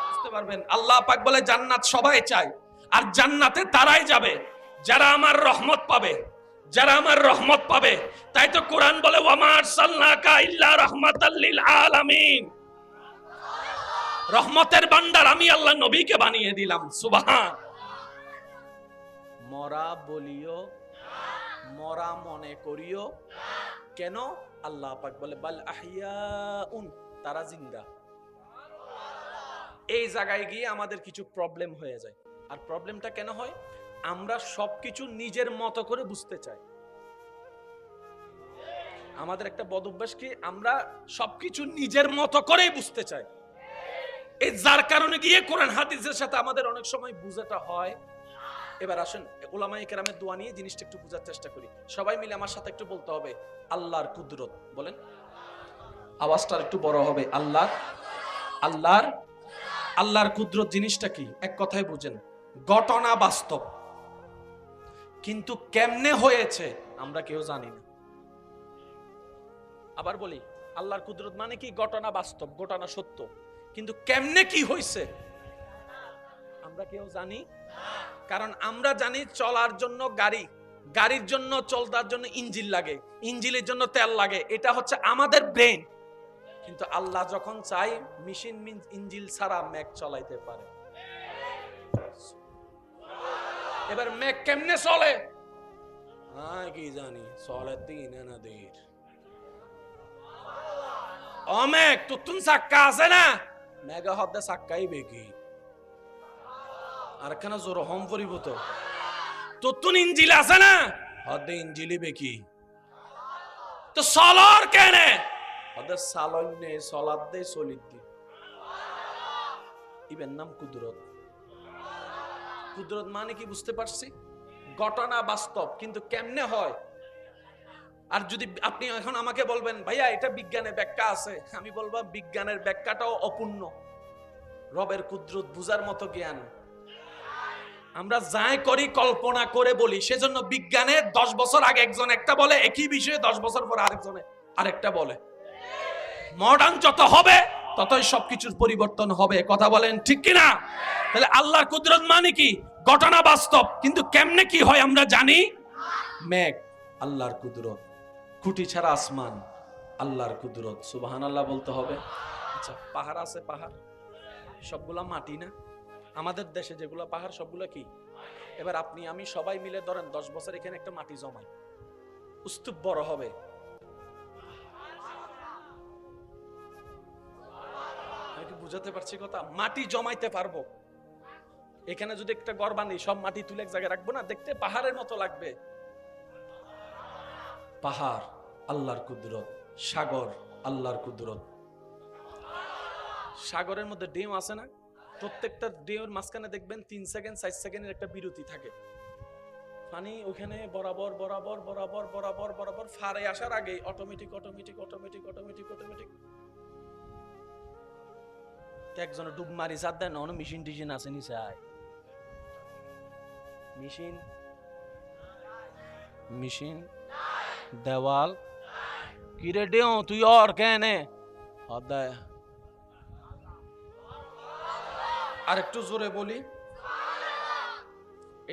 বুঝতে পারবেন। আল্লাহ পাক বলে জান্নাত সবাই চায়, আর জান্নাতে তারাই যাবে যারা আমার রহমত পাবে, যারা আমার রহমত পাবে। তাই তো কোরআন বলে ওয়ামা আরসালনাকা ইল্লা রাহমাতাল লিল আলামিন। রহমতের ভান্ডার আমি আল্লাহ নবীকে বানিয়ে দিলাম। সুবহান। মরা বলিও, মরা মনে করিও কেন? আল্লাহ পাক বলে বাল আহইয়াউন, তারা জিন্দা। এই জায়গায় গিয়ে আমাদের কিছু প্রবলেম হয়ে যায়। আর প্রবলেমটা কেন হয়? আমরা সবকিছু নিজের মতো করে বুঝতে চাই। আমাদের একটা বদ অভ্যাস কি, আমরা সবকিছু নিজের মতো করেই বুঝতে চাই। এই যার কারণে গিয়ে কোরআন হাদিসের সাথে আমাদের অনেক সময় বুঝাটা হয়। এবার আসেন উলামায়ে কেরামের দোয়া নিয়ে জিনিসটা একটু বোঝার চেষ্টা করি। সবাই মিলে আমার সাথে একটু বলতে হবে আল্লাহর কুদরত। বলেন, আওয়াজটা একটু বড় হবে। আল্লাহর কুদরত জিনিসটা কি? এক কথায় বুঝেন, ঘটনা বাস্তব, কিন্তু কেমনে হয়েছে আমরা কেউ জানি না। আবার বলি, আল্লাহর কুদরত মানে কি? ঘটনা বাস্তব, ঘটনা সত্য, কিন্তু কেমনে কি হয়েছে আমরা কেউ জানি। কারণ আমরা জানি চলার জন্য গাড়ি, গাড়ির জন্য চলতার জন্য ইঞ্জিন লাগে, ইঞ্জিনের জন্য তেল লাগে, এটা হচ্ছে আমাদের ব্রেন। কিন্তু আল্লাহ যখন চাই মেশিন ইঞ্জিন ছাড়া ম্যাক চালাইতে পারে। এবার ম্যাক কেমনে চলে কি জানি, চলে দিন না দের। ও ম্যাক তুতুন চাক্কা আছে না, মেগা হদ্দে চাক্কাই বেকি আর কেন জোর হম পরিব তো তুতুন ইঞ্জিল আছে না, হদ্দে ইঞ্জিলি বেকি তো সলর কেনে হদ্দে সালন্যে সলাদ দে সলিদ দি। ইবেন নাম কুদরত। কুদরত মানে কি বুঝতে পারছি? ঘটনা বাস্তব, কিন্তু কেমনে হয়। আর যদি আপনি এখন আমাকে বলবেন ভাইয়া এটা বিজ্ঞানের ব্যাখ্যা আছে, আমি বলবো বিজ্ঞানের ব্যাখ্যাটাও অপূর্ণ। রবের কুদরত বুঝার মতো জ্ঞান আমরা যাই করি কল্পনা করে বলি। সেজন্য বিজ্ঞানে 10 বছর আগে একজন একটা বলে, একই বিষয়ে 10 বছর পর আরেকজনে আরেকটা বলে। মডার্ন যত হবে ততই সবকিছুর পরিবর্তন হবে। কথা বলেন ঠিক কিনা? তাহলে আল্লাহর কুদরত মানে কি? ঘটনা বাস্তব, কিন্তু কেমনে কি হয় আমরা জানি। মেঘ আল্লাহর কুদরত, খুঁটি ছাড়া আসমান আল্লাহর কুদরত। সুবহানাল্লাহ বলতে হবে। আচ্ছা, পাহাড় আছে, পাহাড় সবগুলা মাটি না? আমাদের দেশে যেগুলো পাহাড় সবগুলো কি? এবার আপনি আমি সবাই মিলে ধরেন 10 বছর এখানে একটা মাটি জমাই, উস্তুপ বড় হবে। আমি কি বুঝাতে পারছি কথা? মাটি জমাইতে পারবো। এখানে যদি একটা ঘর বানাই, সব মাটি তুলে এক জায়গায় রাখবো না, দেখতে পাহাড়ের মতো লাগবে। পাহাড় আল্লাহর কুদরত, সাগর আল্লাহর কুদরত। সাগরের মধ্যে ডিম আছে না? প্রত্যেকটা ডিমের মাঝখানে দেখবেন 3 সেকেন্ড 4 সেকেন্ডের একটা বিরতি থাকে। পানি ওখানে বরাবর বরাবর বরাবর বরাবর বরাবর ফারে আসার আগে automatic automatic automatic automatic automatic একজন ডুব মারি সাত দেন। অন্য মেশিন টিশিন আছে নি চাই মেশিন মেশিন দেওয়াল কিরে দেও তুই আর কেনে অধ্যায় আর একটু জোরে বলি।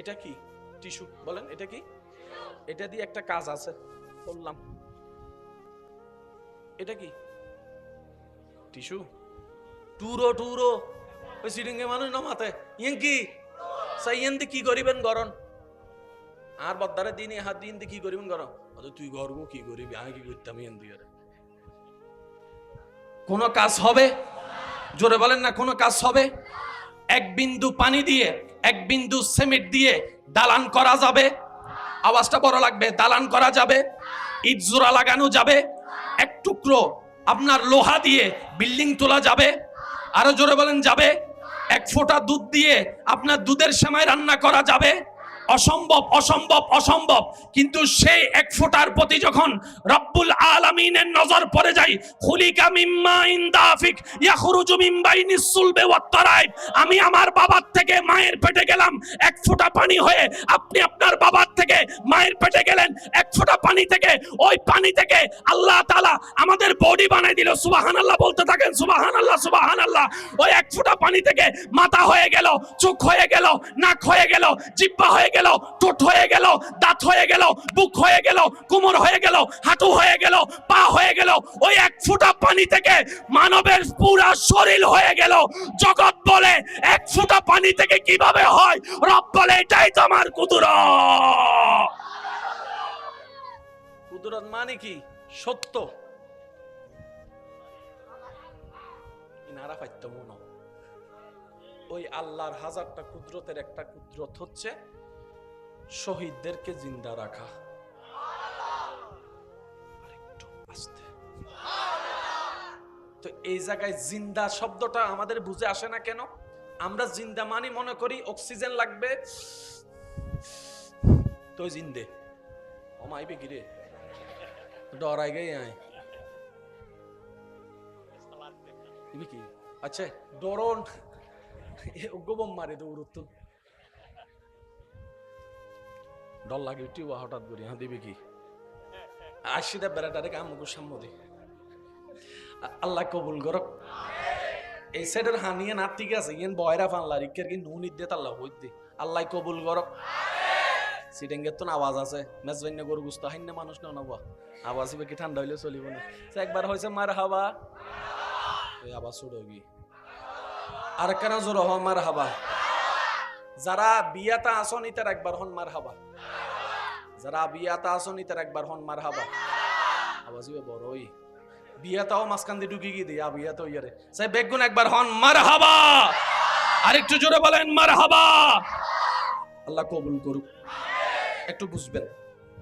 এটা কি? টিস্যু। বলেন এটা কি? এটা দিয়ে একটা কাজ আছে বললাম। এটা কি? টিস্যু। টুরো টুরো ওই সিডিংয়ে মানুষ নামাতে ইয়েন কি সাইয়েন দি কি করিবেন গরন আর বদ্দারে দিনে হাত দিন দি কি করিবেন গরন অত তুই গরম কি করিবি আমি কি করতাম ইয়েন দিয়ে কোন কাজ হবে? জোরে বলেন না, কোন কাজ হবে? এক বিন্দু পানি দিয়ে, এক বিন্দু সিমেন্ট দিয়ে দালান করা যাবে? আওয়াজটা বড় লাগবে। দালান করা যাবে, ইট জোড়া লাগানো যাবে, এক টুকরো আপনার লোহা দিয়ে বিল্ডিং তোলা যাবে? আরো জোরে বলেন যাবে? এক ফোঁটা দুধ দিয়ে আপনার দুধের সেমাই রান্না করা যাবে? অসম্ভব অসম্ভব অসম্ভব, কিন্তু সেই এক ফোঁটার প্রতি যখন রব্বুল আলামিনের নজর পড়ে যায়, খুলিকা মিম্মা ইনদাফিক ইয়াখরুজু মিন বাইনিস সুলবি ওয়াত তারাইব, আমি আমার বাবার থেকে মায়ের পেটে গেলাম এক ফোঁটা পানি হয়ে, আপনি আপনার বাবার থেকে মায়ের পেটে গেলেন এক ফোঁটা পানি থেকে, ওই পানি থেকে আল্লাহ তাআলা আমাদের বডি বানাই দিল। সুবহানাল্লাহ বলতে থাকেন, সুবহানাল্লাহ সুবহানাল্লাহ। ওই এক ফোঁটা পানি থেকে মাথা হয়ে গেল, চোখ হয়ে গেল, নাক হয়ে গেল, জিহ্বা হয়ে গেল, ঠোঁট হয়ে গেল, দাঁত হয়ে গেল, বুক হয়ে গেল, কোমর হয়ে গেল, হাঁটু হয়ে গেল, পা হয়ে গেল। ওই এক ফোঁটা পানি থেকে মানবের পুরা শরীর হয়ে গেল। জগৎ বলে এক ফোঁটা পানি থেকে কিভাবে হয়, রব বলে এটাই তো আমার কুদরত। কুদরত মানে কি? সত্য। ইনারা পাইতো মনো, ওই আল্লাহর হাজারটা কুদরতের একটা কুদরত হচ্ছে শহীদদেরকে জিন্দা রাখা। আরেকটু আস্তে। তো এই জায়গায় জিন্দা শব্দটা আমাদের বুঝে আসে না কেন? আমরা জিন্দা মানি মনে করি অক্সিজেন লাগবে তো জিন্দে ওমাইবে গিরে ডরাই গে আয় কি আচ্ছা ডরন গোবম মারে দৌড়ত ডর লাগে টিউবা হঠাৎ করি হ্যাঁ দিবি কি আশিদা বেড়াটারে কামুকুর সাম্মদি আল্লাহ কবুল করক। এই সাইডের হানিয়ে না ঠিক আছে ইয়েন বয়রা ফানলা রিকের কি নুন ইদ্দে তাল্লাহ হইতে আল্লাহ কবুল করক। সিটেঙ্গের তো আওয়াজ আছে মেজবাইন গরু গুস্ত হাইন না মানুষ না নবা আওয়াজ হবে কি ঠান্ডা হইলে চলিব না। একবার হয়েছে মার হাবা ওই আবার ছোট কি আর কেন জোর হ মার হাবা। যারা বিয়াতা আসন ইতার একবার হন মার হাবা, যারা বিয়াতা আসন ইতার একবার হন মার হাবা। আওয়াজ হবে বড় ওই বিয়াতাও মাঝখান দিয়ে ঢুকি গিয়ে দিয়া বিয়াতা ইয়ারে সাই বেগুন একবার হন মার হাবা। আরেকটু জোরে বলেন মার হাবা। আল্লাহ কবুল করুক। একটু বুঝবেন